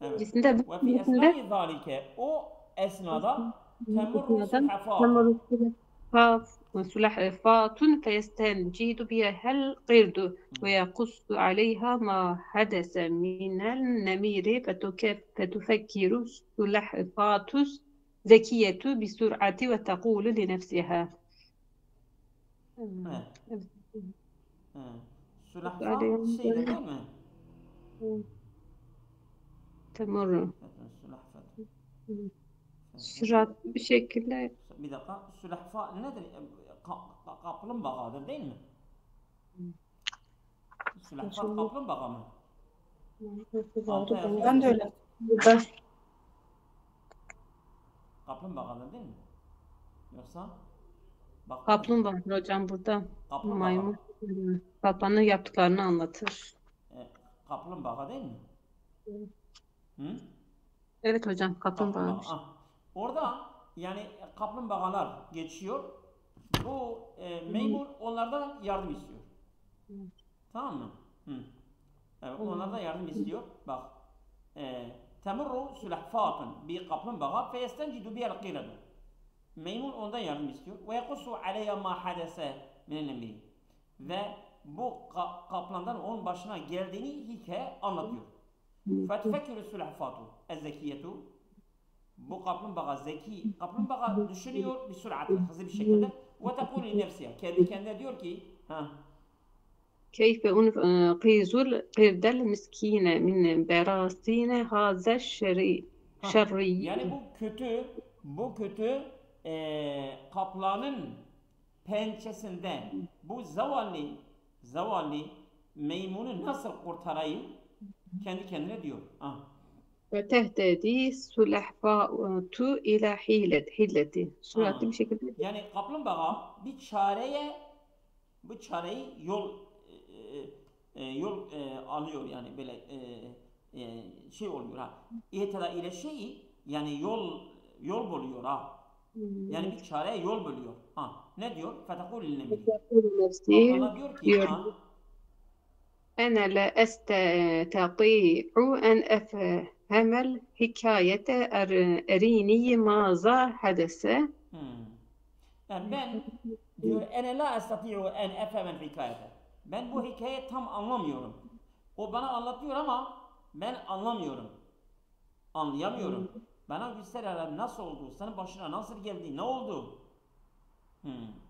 Evet. İkincisinde Ve fi esnai zalike, o esnada temurru sulhafatun. سلحفاة فيستنجد بها القرد ويقص عليها ما حدث من النمير فتفكر السلحفاة ذكية بسرعة وتقول لنفسها Evet. Sülahfa şeyde değil mi? تمر Sülahfa. süratli bir şekilde Bir dakika. Sülahfa nedir? Kaplumbağadır değil mi? Sülahfa kaplumbağa mı? Altta yazıyor Ben mu? de öyle. burada Kaplumbağadır değil mi? Yoksa bak kaplumbağa var hocam burada. kaplumbağa. Maymun kaplanın yaptıklarını anlatır. Kaplumbağa değil mi? Hı? Evet hocam Kaplumbağa. kaplumbağaymış. Orada yani kaplumbağalar geçiyor. Bu memur onlardan yardım istiyor. Tamam mı? Hı. Evet, onlardan yardım istiyor. Bak. Temurru sülahfatun bir kaplumbağa feyestencidu biyel qiradu. Meymun ondan yardım istiyor. Ve yakussu aleyya ma hadese minen emri. Ve bu kaplandan onun başına geldiğini hikaye anlatıyor. Fetfekürü sülahfatu ezzekiyetu. Bu kaplumbağa zeki. Kaplumbağa düşünüyor bir süratle, hızlı bir şekilde. Ve tekuli nefsiye. Kendi kendine diyor ki كيف أنقذ القرد المسكين من براثين هذا الشري yani bu kötü kaplanın pençesinden bu zavallı meymunu nasıl kurtarayım? Kendi kendine diyor. وتهتدي السلحفاة إلى حيلة süratli bir şekilde Yani kaplumbağa bir çareyi yol alıyor yani böyle şey oluyor ha. İhtida ile şeyi yani yol buluyor ha. Yani bir çareye yol buluyor. Ne diyor? Fetekul nemli. Kaplana diyor ki diyor. أنا لا أستطيع أن أفهم الحكاية أريني ماذا حدث Yani ben diyor ene la estati'u en efemen hikayete. Ben bu hikayeyi tam anlamıyorum. O bana anlatıyor ama ben anlamıyorum. Anlayamıyorum. Bana göster hele nasıl oldu? Senin başına nasıl geldi? Ne oldu?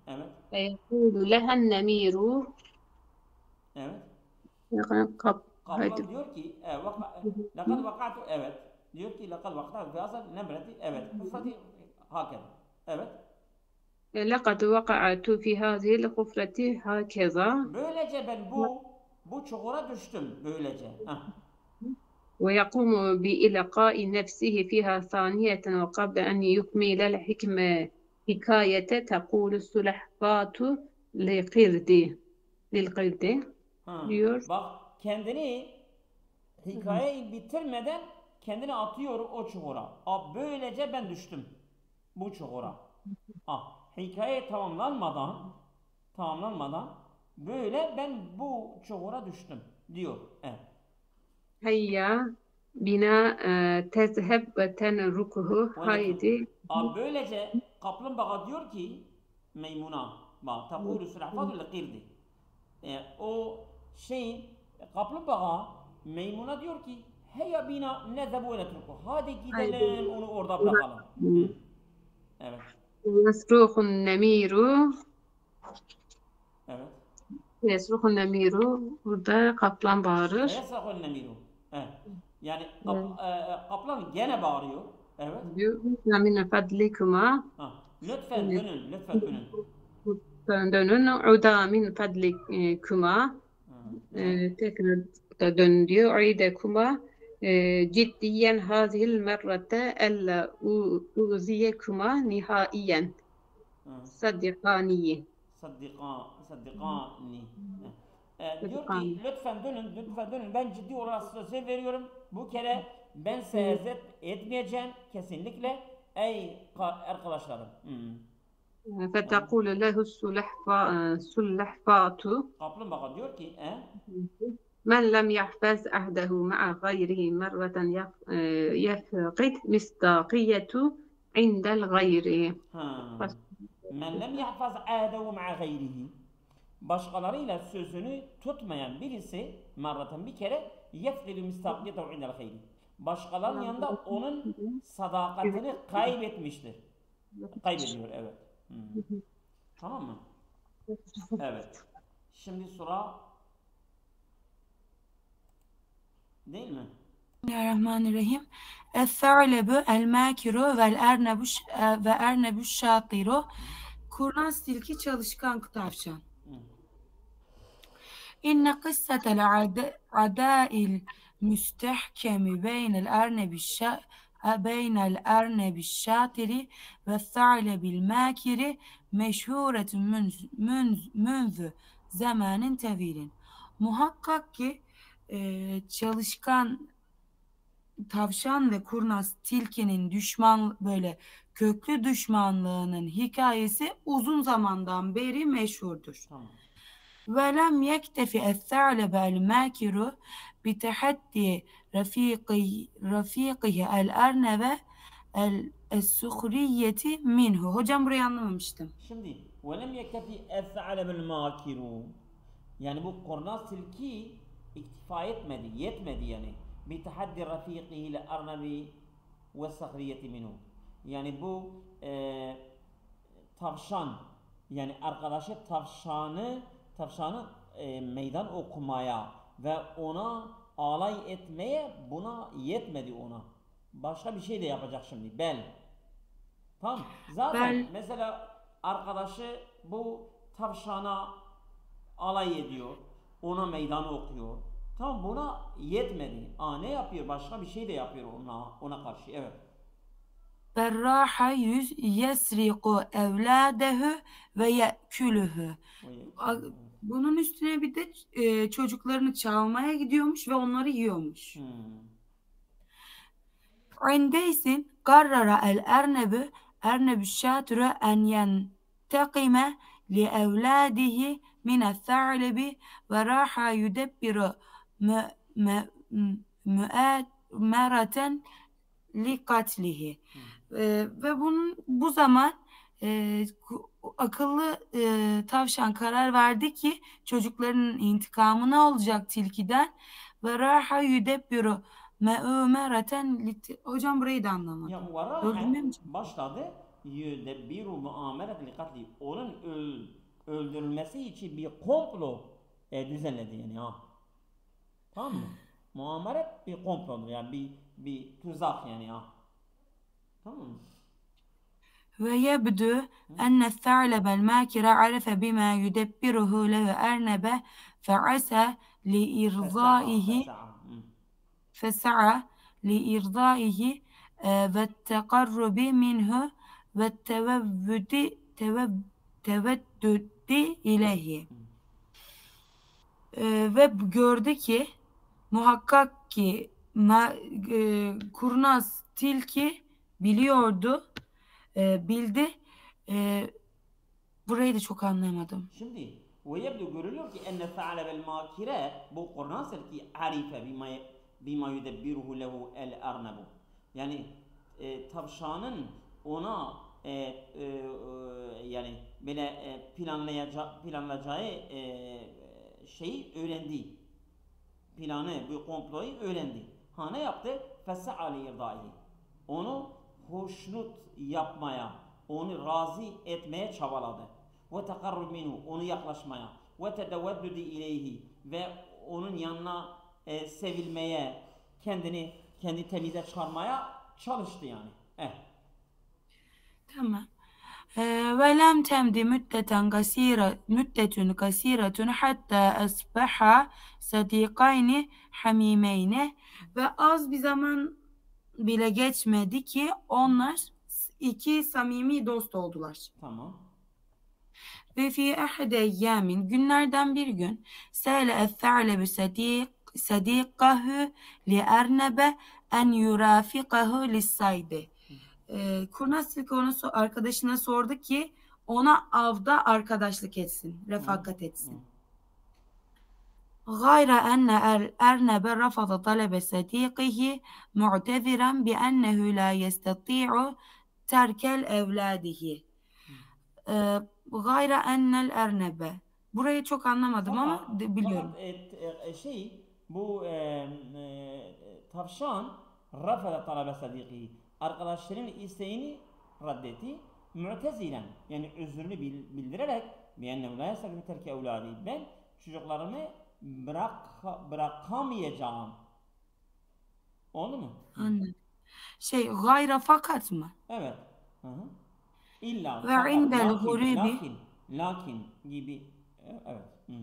Evet. فيقول لها النمير Evet. قب Kaplan diyor ki lakad vakatu evet. Diyor ki lakad vakatu fi asal nemreti evet. Hufrati hakeza. Evet. لقد وقعت في هذه الحفرة هكذا Böylece ben bu çukura düştüm böylece. ويقوم بإلقاء نفسه فيها ثانية وقبل أن يكمل حكاية تقول السلحفاة للقرد diyor. Bak kendini hikayeyi bitirmeden kendini atıyor o çukura. Böylece ben düştüm bu çukura. Hikaye tamamlanmadan böyle ben bu çukura düştüm diyor. Evet. Hayya bina tezheb ve tenrukuhu haydi. Böylece kaplumbağa diyor ki meymuna bak takulu sülahfatu liqirdi. O kaplumbağa meymuna diyor ki heya bina nezebu ve netruku. Hadi gidelim onu orada bırakalım. Evet. Yasruhun nemiru. Evet. Yasruhun nemiru. Burada kaplan bağırır. Yasruhun nemiru. Evet. Yani kaplan gene bağırıyor. Evet. Diyor. Min fadlikuma. Lütfen dönün. Dönün. Uda min fadlikuma. Tekrar da dön diyor. Uidekuma. Ciddiyen hazihil merrate elle uziyekuma nihaiyen. Saddikani. Diyor ki lütfen dönün ben ciddi olarak söz veriyorum bu kere ben size eziyet etmeyeceğim kesinlikle ey arkadaşlarım. Fetekulu lehu sullahfatu. Kaplumbağa diyor ki من لم يحفظ عهده مع غيره مرة يفقد مصداقية عند الغير. Ha. Men lem yahfaz âdehu ma'a gayrihi. Başkalarıyla sözünü tutmayan birisi marratan bir kere yefqidu misdaqiyetehu indel hayri. Başkalarının yanında onun sadakatini kaybetmiştir. Kaybediyor, evet. Tamam mı? Evet. Şimdi sıra değil mi? Bismillahirrahmanirrahim. Es-sa'lebu el-makiru ve ernebu şatiru. Kurnaz tilki çalışkan tavşan. İnne kıssatel adâil müstehkemi beynel ernebi şatiri ve sa'lebil makiri meşhuretun münzü zamanin tevilin. Muhakkak ki çalışkan tavşan ve kurnaz tilkinin köklü düşmanlığının hikayesi uzun zamandan beri meşhurdur. Tamam. Ve lem yektefi es-sa'lebe el-makiru bi tahaddi rafiqihi el-ernebe el-suhriyeti minhu. Hocam burayı anlamamıştım. Şimdi velem yektefi es-sa'lebel makiru. Yani bu kurnaz tilki iktifa etmedi, yetmedi yani. Bi tahaddi rafiqihi el-ernebi ve sahriyeti minhu. Yani bu tavşan, yani arkadaşı tavşanı meydan okumaya ve ona alay etmeye buna yetmedi ona. Başka bir şey de yapacak şimdi. Tamam. Zaten mesela arkadaşı bu tavşana alay ediyor. Ona meydan okuyor. Tamam, buna yetmedi. Ne yapıyor? Başka bir şey de yapıyor ona karşı. Evet. Berraha yesriku evladehu ve ye'külühü. Bunun üstüne bir de çocuklarını çalmaya gidiyormuş ve onları yiyormuş. İndeysin karrara el-ernebu şatru en yentekime li evladihi mine's-sa'lebi ve raha yudebbiru mü'meraten li katlihi. Ve bu zaman akıllı tavşan karar verdi ki çocukların intikamını alacak tilkiden ve raha yudebbiru me'meraten. Hocam burayı da anlamadım. Ya varaha başladı yudebbiru muameret li katli. Onun öldürülmesi için bir komplo düzenledi yani. Tamam mı? Muameret bir komplodur yani bir tuzak yani. Tamam mı? Ve yebdu enne tha'lebel makire arefe bima yudebbiruhu lehu ernebe fe'asa li irdaihi fesa'a li irdaihi ve tekarrubi minhu ve teveddüdi ileyhi. Ve gördü ki muhakkak ki kurnaz tilki biliyordu, bildi. Burayı da çok anlamadım. Şimdi ve yebdu görülüyor ki enne fe'alebel makire, bu kurnaz tilki arife bima yudebbiruhu lehu el arnebu. Yani tavşanın ona yani böyle planlayacağı şeyi öğrendi. Planı, bu komployu öğrendi. Ne yaptı? Fesa'a li irdaihi. Onu hoşnut yapmaya, onu razı etmeye çabaladı. Ve tekarrub minhu, onu yaklaşmaya. Ve tedeveddüdü ileyhi, ve onun yanına sevilmeye, kendi temize çıkarmaya çalıştı yani. Tamam. Ve lem temdi müddetün kasiretun hatta asbaha sadikayni hamimeyni. Ve az bir zaman bile geçmedi ki onlar iki samimi dost oldular. Tamam. Ve fi ahde eyyamin, günlerden bir gün sâle es-sa'lebu sadikahu li ernebe en yurafikahu lis-saydi. Kurnaz tilki arkadaşına sordu ki ona avda arkadaşlık etsin, refakat etsin. غير أن الأرنب رفض طلب صديقه معتذرا بأنه لا يستطيع ترك أولاده. غير أن الأرنب. Burayı çok anlamadım ama biliyorum. Bu tavşan rafada talebe sadiki, arkadaşların isteğini reddetti. Mu'tezilen, yani özrünü bildirerek beğenne la yasakı terki evladi, ben çocuklarımı bırakamayacağım. Oldu mu? Anladım. Gayra fakat mı? Evet. Hı hı. İlla, Ve fakat, indel gurubi lakin gibi. Evet. Hı.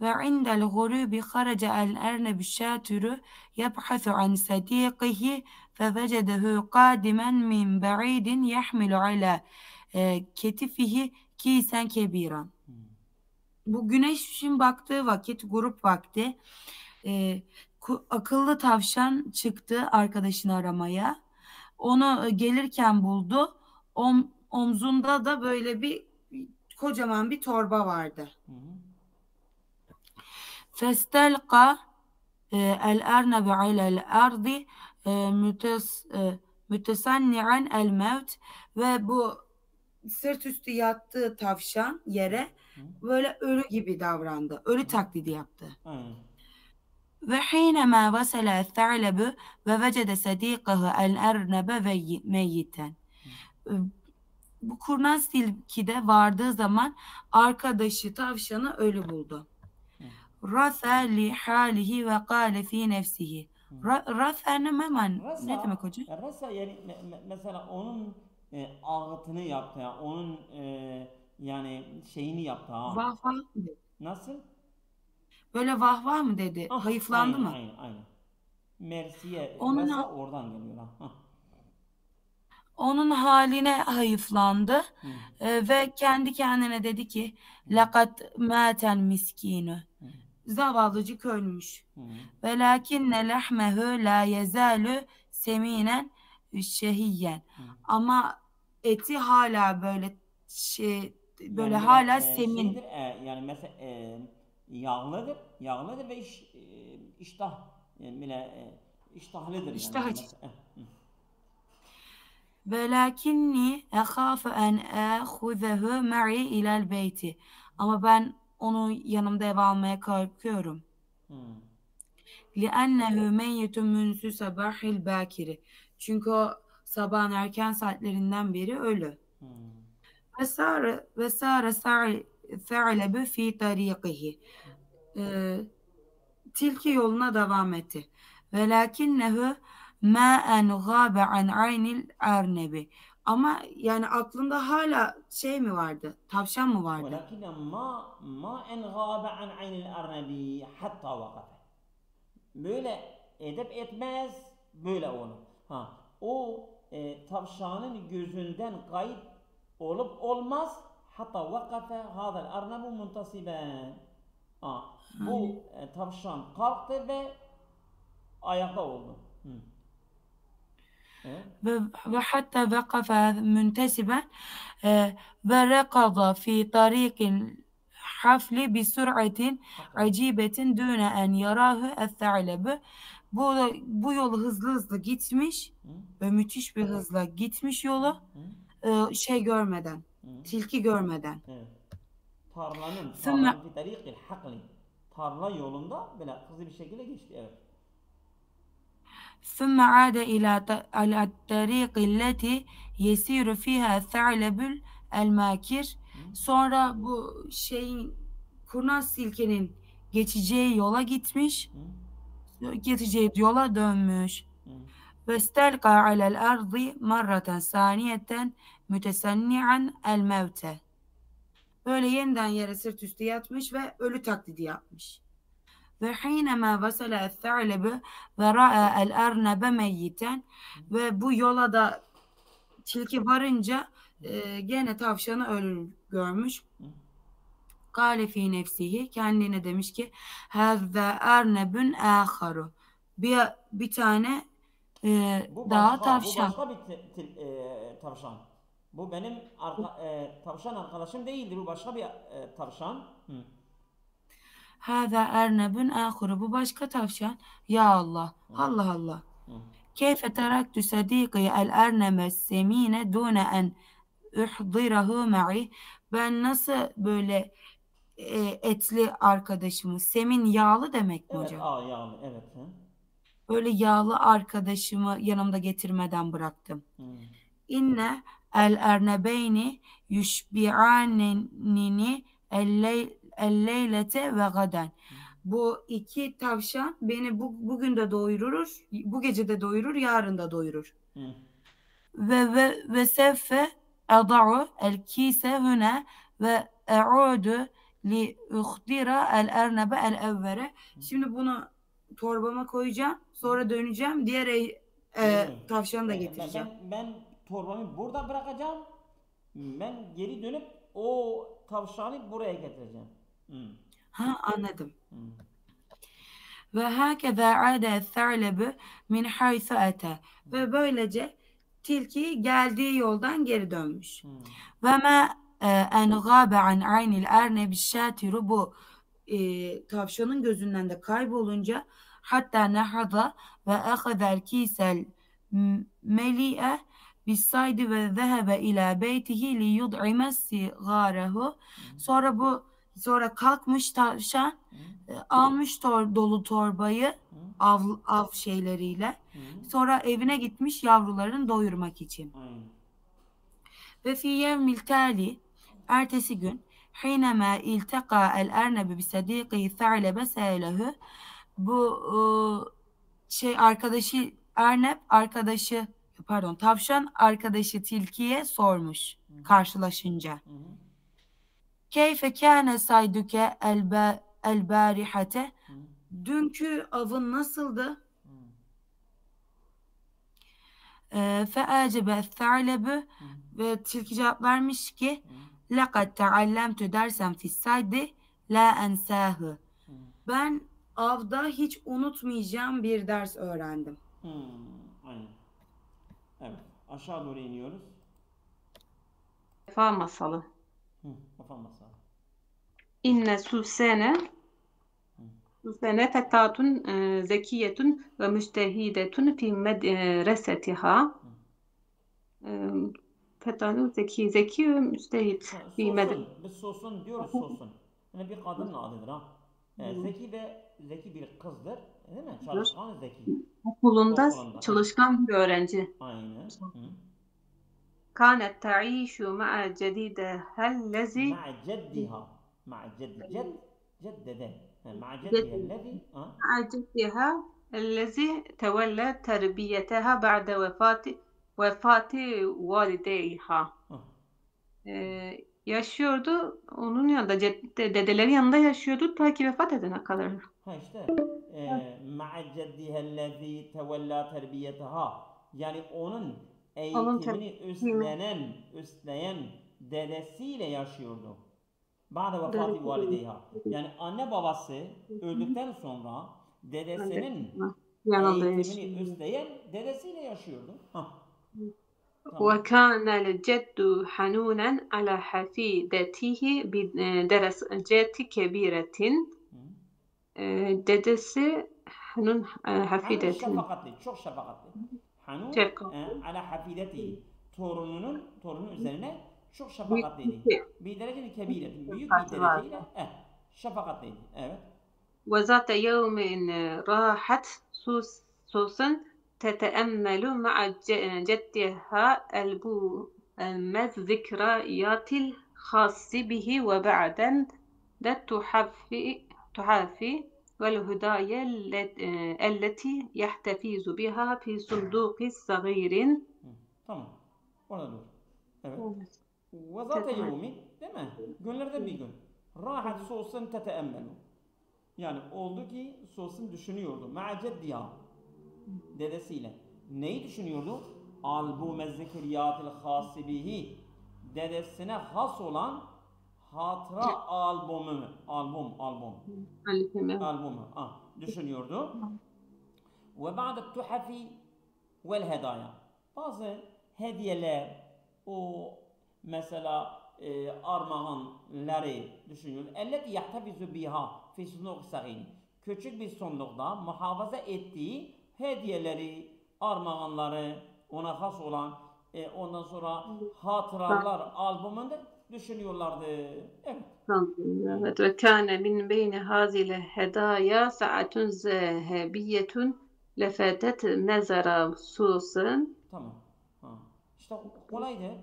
وعند الغروب خرج الأرنب الشاتر يبحث عن صديقه فوجده قادما من بعيد يحمل على كتفه كيسا كبيرا. Bu güneşin baktığı vakit, grup vakti, akıllı tavşan çıktı arkadaşını aramaya. Onu gelirken buldu. Omzunda da böyle bir kocaman bir torba vardı. فاستلقى الأرنب على الأرض mütesanni'an el-mevt, ve bu sırt üstü yattığı tavşan yere böyle ölü gibi davrandı. Ölü taklidi yaptı. Ve hinema vasala el-tha'lebu ve vecede sadiqahu el-arnebe meyyiten. Bu kurnaz tilkide vardığı zaman arkadaşı tavşanı ölü buldu. Rasa li halihi ve kâle fi nefsihi. Rasa ne demek hocam? Rasa yani mesela onun ağıtını yaptı, yani onun yani şeyini yaptı. Vah vah mı dedi? Nasıl? Böyle vah vah mı dedi? Hayıflandı mı? Aynen. Mersiye, Rasa oradan geliyor. Onun haline hayıflandı ve kendi kendine dedi ki lakat maten miskinu. Zavallıcık ölmüş. Velakinne lehmehu la yezalu seminen şehiyyen. Ama eti hala böyle böyle yani hala semin. Yani mesela yağlıdır ve iştah bile iştahlıdır. İştah yani. açık. Velakinni ehâfu en âhuzehu ma'i ilal beyti. Ama ben onu yanımda eve almaya korkuyorum. لِأَنَّهُ مَيِّتٌ مُنْسُ سَبَاحِ الْبَاكِرِ. Çünkü o sabahın erken saatlerinden beri ölü. وَسَارَ ثَعْلَبُ فِي طَرِيقِهِ. Tilki yoluna devam etti. وَلَكِنَّهُ مَا اَنْ غَابَ عَنْ عَيْنِ الْاَرْنَبِ. Ama yani aklında hala mi vardı? Tavşan mı vardı? وَلَكِنَّ مَا اَنْ غَابَ عَنْ عَيْنِ الْاَرْنَبِ حَتَّى وَقَفَ. Böyle edep etmez, böyle onu. O tavşanın gözünden kayıp olup olmaz. Hatta vakafe hadal arnabu muntasiben. Bu tavşan kalktı ve ayakta oldu. Ve hatta vakafe müntesiben ve rekada fi tariqin hafli bi sür'atin acibetin dûne en yarahu es-sa'lebu. Bu yolu hızlı gitmiş ve müthiş bir hızla gitmiş yolu görmeden, tilki görmeden. Tarlanın fi tariqil hakli, tarla yolunda böyle hızlı bir şekilde geçti. Evet. ثم عاد إلى الطريق التي يسير فيها الثعلب الماكر. Sonra bu kurnaz tilkinin geçeceği yola gitmiş, geçeceği yola dönmüş. وَاسْتَلْقَى عَلَى الْأَرْضِ مَرَّةً ثَانِيَةً مُتَسَنِّعًا الْمَوْتَ. Böyle yeniden yere sırt üstü yatmış ve ölü taklidi yapmış. Ve hinema vasala el-tha'lebu ve ra'a el-arnebe meyyiten. Ve bu yola da tilki varınca gene tavşanı ölü görmüş. Kâle fî nefsihi, kendine demiş ki hâzâ arnebun âkharu. Bir tane daha tavşan. Bu başka bir tavşan. Bu benim tavşan arkadaşım değildi. Bu başka bir tavşan. Hâzâ ernebün âhuru. Bu başka tavşan. Ya Allah. Allah Allah. Keyfe teraktü sedîkî el erneme semîne dûne en uhdirahu ma'i. Ben nasıl böyle etli arkadaşımı, semin yağlı demek mi Evet, hocam? yağlı, evet. Hı. Böyle yağlı arkadaşımı yanımda getirmeden bıraktım. İnne el ernebeyni yushbi'anini elleylete ve gaden. Bu iki tavşan beni bugün de doyurur, bu gece de doyurur, yarın da doyurur. Ve sevfe ada'u el kise hüne ve e'udu li uhdira el ernebe el evvere. Şimdi bunu torbama koyacağım, sonra döneceğim, diğer tavşanı da getireceğim. Ben torbamı burada bırakacağım. Ben geri dönüp o tavşanı buraya getireceğim. Ha, anladım. Ve hakeza ade tha'lebu min haythu ata. Ve böylece tilki geldiği yoldan geri dönmüş. Ve ma en gâbe an aynil ernebi şâtiru. Bu tavşanın gözünden de kaybolunca hatta nehada ve ahazel kisel meli'e bisaydi ve zehebe ila beytihi li yud'ime sigarehu. Sonra kalkmış tavşan, almış dolu torbayı av şeyleriyle. Sonra evine gitmiş yavrularını doyurmak için. Ve fi yevmil tali, ertesi gün, hinema ilteka el ernebi bi sadiqi tha'lebe sâlehu. Bu arkadaşı tavşan arkadaşı tilkiye sormuş karşılaşınca. Keyfe kâne sayduke el bârihate. Dünkü avın nasıldı? Fe acebe tha'lebu. Ve tilki cevap vermiş ki لَقَدْ تَعَلَّمْتُ دَرْسًا فِي السَّيْدِ لَا أَنْسَاهُ. Ben avda hiç unutmayacağım bir ders öğrendim. Aynen. Evet. Aşağı doğru iniyoruz. Vefa masalı. Vefa masalı. İnne Susene fetatun zekiyetun ve müstehidetun fi medresetiha. Fetanun zeki ve müstehid. Biz Sosun diyoruz, Sosun. Yani bir kadının adıdır ha. Zeki bir kızdır. Değil mi? Çalışkan, zeki. Okulunda çalışkan bir öğrenci. Aynen. Kânet ta'îşu ma'a cedîdehellezî Ma'a ceddiha. Ma'a ceddi. Ced dede. Ma'a ceddihellezî. Ma'a ceddiha ellezî tevelle terbiyeteha ba'de vefati valideyha. Yaşıyordu. Onun yanında, dedelerin yanında yaşıyordu ta ki vefat edene kadar. İşte ma'a ceddihellezî tevella terbiyeteha. Yani onun eğitimini üstleyen dedesiyle yaşıyordu. Ba'de vefati valideyha. Yani anne babası öldükten sonra dedesinin eğitimini üstleyen dedesiyle yaşıyordu. وكان الجد حنونا على حفيدته بدرجات كبيرة. Dedesi Hanun hafideti. Çok şefakatli. Hanun ala hafideti. Torunun üzerine çok şefakatliydi. Bir derece kebiretin. Büyük bir dereceyle şefakatliydi. Evet. وذات يوم راحت سوسن تتأمل مع جدها الذكريات الخاص به وبعدا تحافي والهدايا التي يحتفظ بها في صندوق صغير. Tamam. Orada dur. Evet. وذات يوم, değil mi? Günlerde bir gün. Rahat Sosun teteemmelu. Yani oldu ki Sosun düşünüyordu. Ma'a ceddiha. Dedesiyle. Neyi düşünüyordu? Album zikriyatil hâsi bihi. Dedesine has olan hatıra albümü. Albümü. Düşünüyordu. Ve ba'de tuhafi vel hedaya. Bazı hediyeler, o mesela armağanları düşünüyordu. Elleti yahtafizu biha. fi sunduq sagin. Küçük bir sondukta muhafaza ettiği hediyeleri, armağanları, ona has olan ondan sonra hatıralar albümünde düşünüyorlardı. Evet. Evet. Ve kâne min beyni hazile hedaya sa'atun zehabiyetun lefetet nezara susun. Tamam. Ha. İşte kolaydı.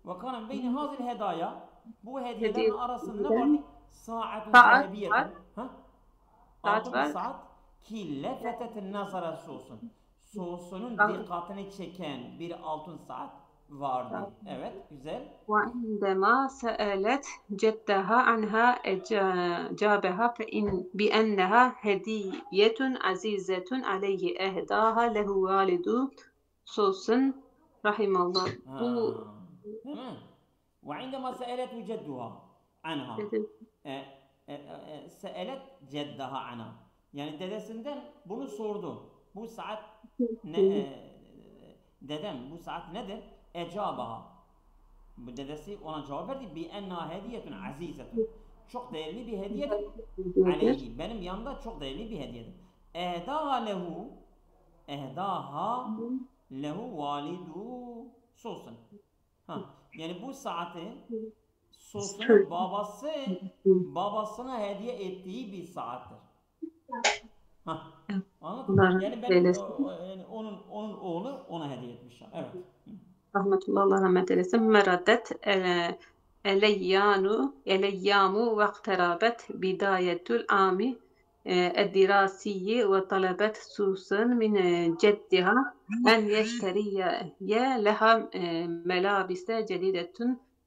Ve kana beyni hazil hedaya, bu hediyelerin arasında ne vardı? Saatun Saat zehebiyetun. var. Ha? Saat Altın bir var. saat ki lefetetin nazara sosun. Sosunun Tamam. dikkatini çeken bir altın saat vardı. Evet, güzel. وعندما سألت جدها عنها أجابها بأنها هدية عزيزة عليه أهداها له والد سوسن رحمه الله. Bu تمام. وعندما سألته جدها عنها سألت جدها عنها, yani dedesinden bunu sordu. Bu saat ne, dedem bu saat nedir? Ecabaha. Bu dedesi ona cevap verdi. Bi enna hediyetun azizetun. Çok değerli bir hediyedir. Aleyhi. Benim yanımda çok değerli bir hediyedir. Ehdaha lehu. Ehdaha lehu validu Sosun. Ha. Yani bu saati Sosun'un babasına hediye ettiği bir saattir. Ha. Anladın mı? Yani benim yani onun oğlu ona hediye etmiş. Evet. Rahmetullah, Allah rahmet eylesin. Meradet eleyyamu ve iqterabat bidayetul ami الدراسي وطلبت سوسن من جدها أن يشتري لها ملابس جديدة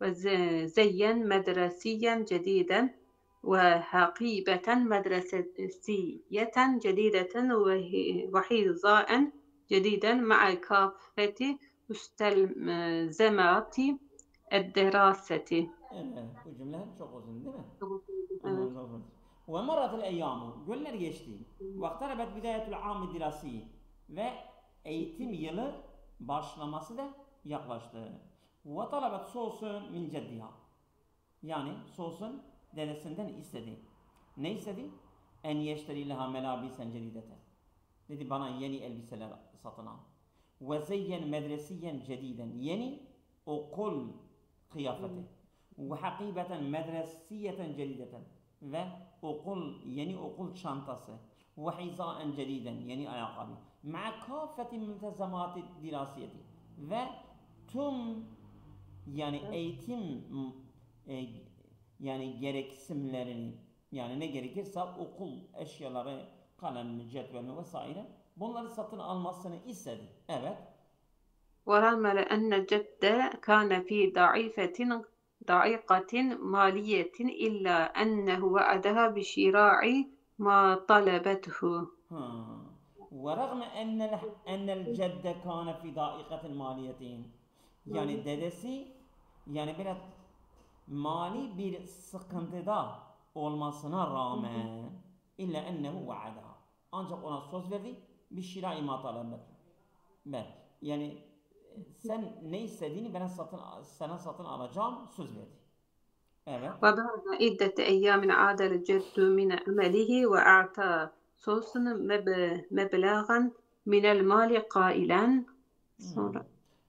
وزيا مدرسيا جديدا وحقيبة مدرسية جديدة وحذاء جديدا مع كافة müstelzemati الدراسة. Evet, bu cümle çok uzun değil mi? Evet. Ve maratel eyyamu, günler geçti. Vaktarabet bidayetul amid dirasi ve eğitim yılı başlaması da yaklaştı. Ve talabet Sosun min ceddiha. Yani Sosun dedesinden istedi. Ne istedi? En yeşteri leha melabisen cedidete. Dedi bana yeni elbiseler satın al. Ve zeyyen medresiyen cediden. Yeni okul kıyafeti. Ve hakibeten medresiyeten cedideten. Ve yeni okul çantası. Ve hizaen cediden. Yeni ayakkabı. Ma'a kafeti mültezamati dirasiyeti. Ve tüm yani eğitim yani gereksinimlerini, yani ne gerekirse okul eşyaları, kalem, cetvel vesaire bunları satın almasını istedi. Evet. ورغم أن الجد كان في ضعيقة مالية إلا أنه وعدها بشراء ما طلبته. ورغم أن الجد كان في ضائقة مالية, yani dedesi yani biraz mali bir sıkıntıda olmasına rağmen illa ennehu vaadaha, ancak ona söz verdi bir şirai ma talebet. Yani sen ne istediğini sana satın alacağım söz verdi. Evet. وبعد عدة أيام عاد الجد من عمله وأعطى سوسن مبلغا من المال قائلا. Sonra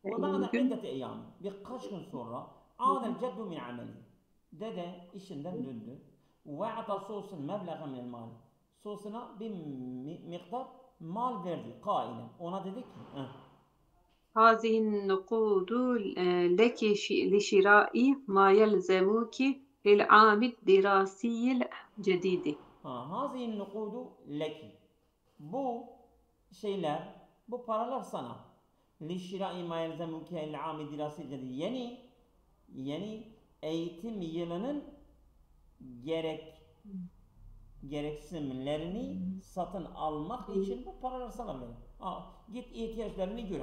وبعد عدة أيام, birkaç gün sonra عاد الجد من عمله, dede işinden döndü. وأعطى سوسن مبلغا من المال, Sosun'a bir miktar mal verdi. Kailen, ona dedi ki هذه النقود لك لشراء ما يلزمك للعام الدراسي الجديد. هذه النقود لك, bu şeyler, bu paralar sana. لشراء ما يلزمك للعام الدراسي الجديد, yeni eğitim yılının gereksinimlerini satın almak için bu paralar sana verin. Git ihtiyaçlarını gör.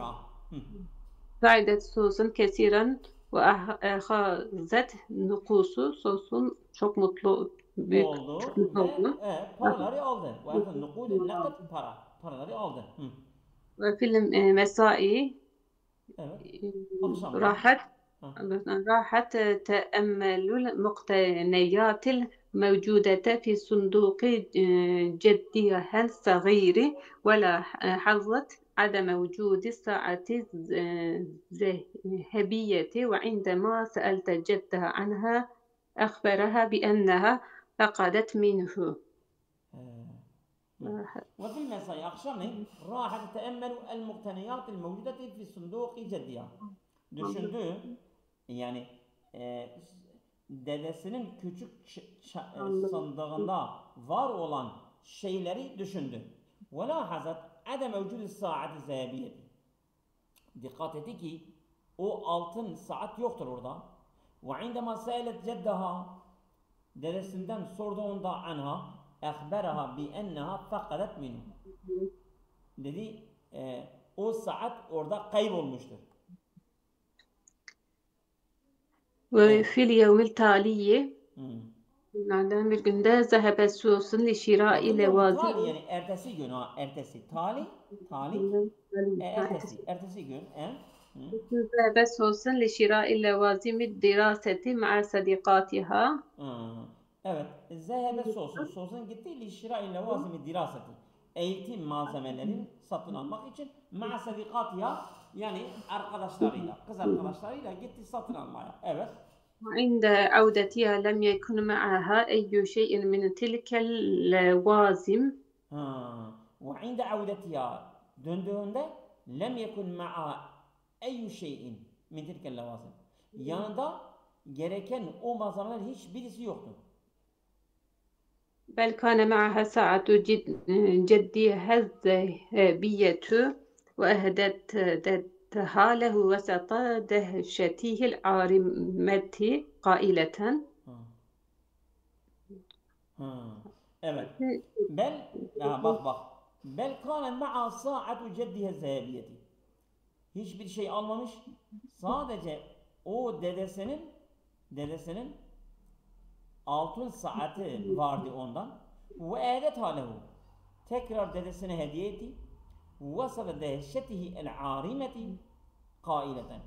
ساعدت سوسن كثيرا وأخذت نقوص. سوسن çok mutlu oldu. Paraları aldı. Paraları aldı. Ve film mesai راحت تأمل مقتنيات موجودة في صندوق جدها الصغير ولا حظت عدم وجود الساعة الذهبية وعندما سألت جدها عنها أخبرها بأنها فقدت منه. وفي المساء akşamleyin راحت تتأمل المقتنيات الموجودة في صندوق جدها. Düşündü yani dedesinin küçük sandığında var olan şeyleri düşündü. ولاحظت عدم وجود الساعة الذهبية. Dikkat etti ki o altın saat yoktur orada. وعندما سألت جدها dedesinden sordu onda anha أخبرها بأنها فقدت منه. Dedi o saat orada kaybolmuştur. وفي اليوم التالي بعدها bir günde ذهب سوس لشراء لوازم. Yani ertesi gün ertesi tali ertesi gün ذهب سوس لشراء لوازم الدراسة مع صديقاتها. Evet. Zehebe sosun gitti lişra-i levazimi diraseti. Eğitim malzemelerin satın almak için ma'a sadikatiha yani arkadaşlarıyla, kız arkadaşlarıyla gitti satın almaya. Evet. وعند عودتها لم يكن معها أي شيء من تلك اللوازم. وعند عودتها döndüğünde lem yekun ma'a eyyü şeyin min tilkel levazim. Yanında gereken o malzemelerin hiçbirisi yoktu. بل كان معها ساعة جدها الذهبية وأهدتها له وسط دهشته العارمة قائلة. Evet. Bak. Bel kâne ma'a sa'atu ceddihe zehebiyeti. Hiçbir şey almamış. Sadece o dedesinin altın saati vardı ondan. Ve edet halehu. Tekrar dedesine hediye etti. Vasala dehşetihi el arimeti kaileten.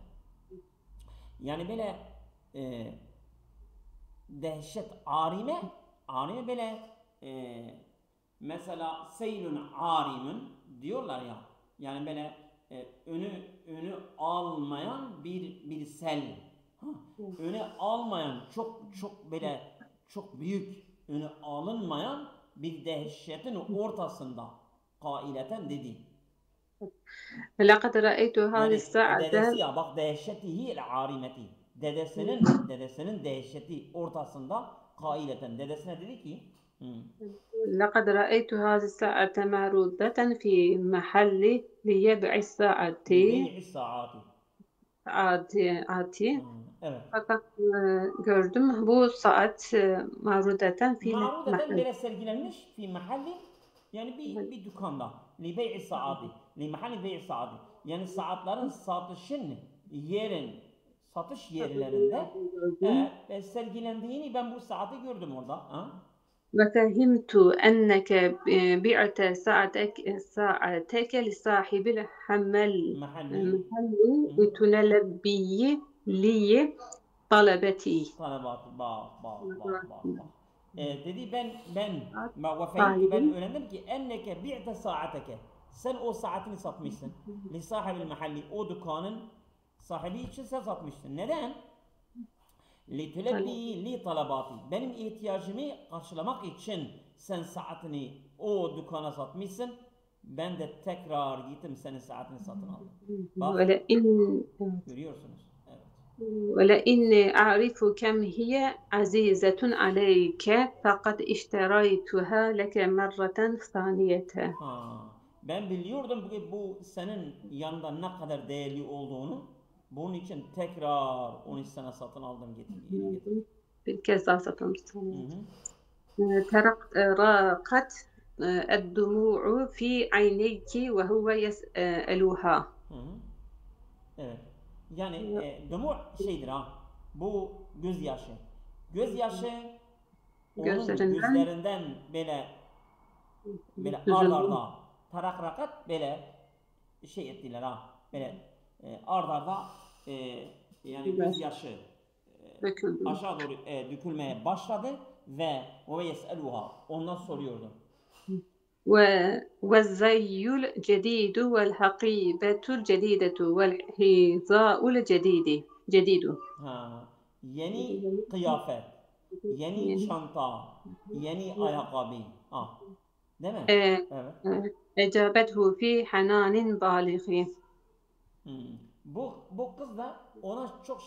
Yani böyle dehşet arime böyle mesela seylün arimin diyorlar ya. Yani böyle önü almayan bir sel. Öne almayan çok böyle çok büyük önü alınmayan bir dehşetin ortasında kaileten dedi. لقد رأيت هذه Yani الساعة. dedesi ya bak dehşetihi el arimeti. Dedesinin dehşeti ortasında kaileten. Dedesine dedi ki لقد رأيت هذه الساعة معروضة في محل ليبيع الساعة. Evet. Fakat gördüm bu saat marudeten fi Marudeten böyle sergilenmiş fi mahalli yani bir dükkanda li bey'i saati li mahalli bey'i saati yani saatlerin satış yerlerinde sergilendiğini ben bu saati gördüm orada. وفهمت أنك بعت ساعتك لصاحب المحل لتلبي لي طلبتي. Dedi ben öğrendim ki enneke bi'te saateke sen o saatini satmışsın li sahibil mahalli o dükkanın sahibi için sen satmışsın. Neden? Li tulebbi li talabati benim ihtiyacımı karşılamak için sen saatini o dükkana satmışsın. Ben de tekrar gittim senin saatini satın aldım. Bak görüyorsunuz. ولئني أعرف كم هي عزيزة عليك فقد اشتريتها لك مرة ثانية. Ben biliyordum ki bu senin yanında ne kadar değerli olduğunu. Bunun için tekrar onu sana satın aldım getirdim. Bir kez daha satın aldım. راقت الدموع في عينيك وهو يسألها. Evet. Yani demu şeydir bu gözyaşı. Gözyaşı onun gözlerinden böyle ardarda tarak böyle şey ettiler böyle ardarda yani gözyaşı aşağı doğru dökülmeye başladı ve yes'eluha, ondan soruyordu. والزي الجديد والحقيبة الجديدة والحذاء الجديد. Ha, yeni kıyafet, yeni çanta, yeni ayakkabı. Ah, değil mi? Evet. أجابته في حنان بالغ. Bu kız da ona çok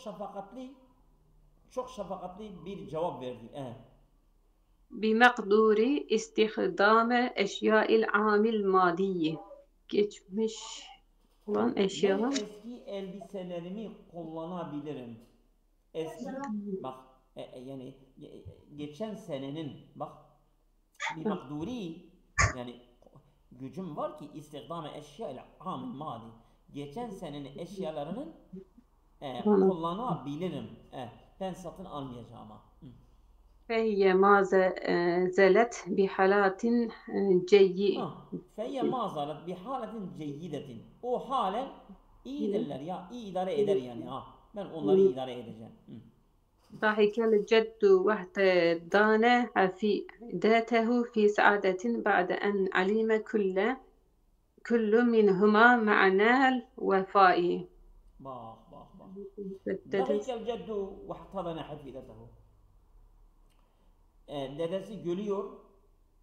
şefakatli bir cevap verdi. Evet. بمقدور استخدام أشياء العام الماضي. Geçmiş olan Ben eşyalar. eski elbiselerimi kullanabilirim. Eski, bak, yani geçen senenin, bak, bir makduri, yani gücüm var ki istihdam eşya ile amil madi. Geçen senenin eşyalarının kullanabilirim. Ben satın almayacağım ama. فهي ما زالت بحالات جيدة. Feyye mazalet bi haletin ceyyidetin. O halen iyidirler ya, iyi idare eder yani. Ben onları idare edeceğim. ضحك الجد واحتضن حفيدته في سعادة بعد أن علم كل منهما معنى الوفاء. Bak. Dahikel ceddu ve ihtadana hafidetehu. Dedesi gülüyor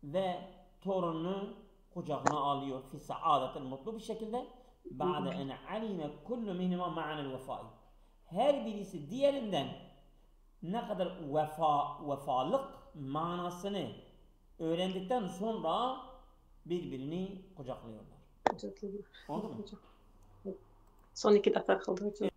ve torununu kucağına alıyor. Fi saadetin, mutlu bir şekilde. Ba'de en alime kullu minhuma ma'anel vefai. Her birisi diğerinden ne kadar vefalık manasını öğrendikten sonra birbirini kucaklıyorlar. Oldu mu? Son 2 defa kaldı.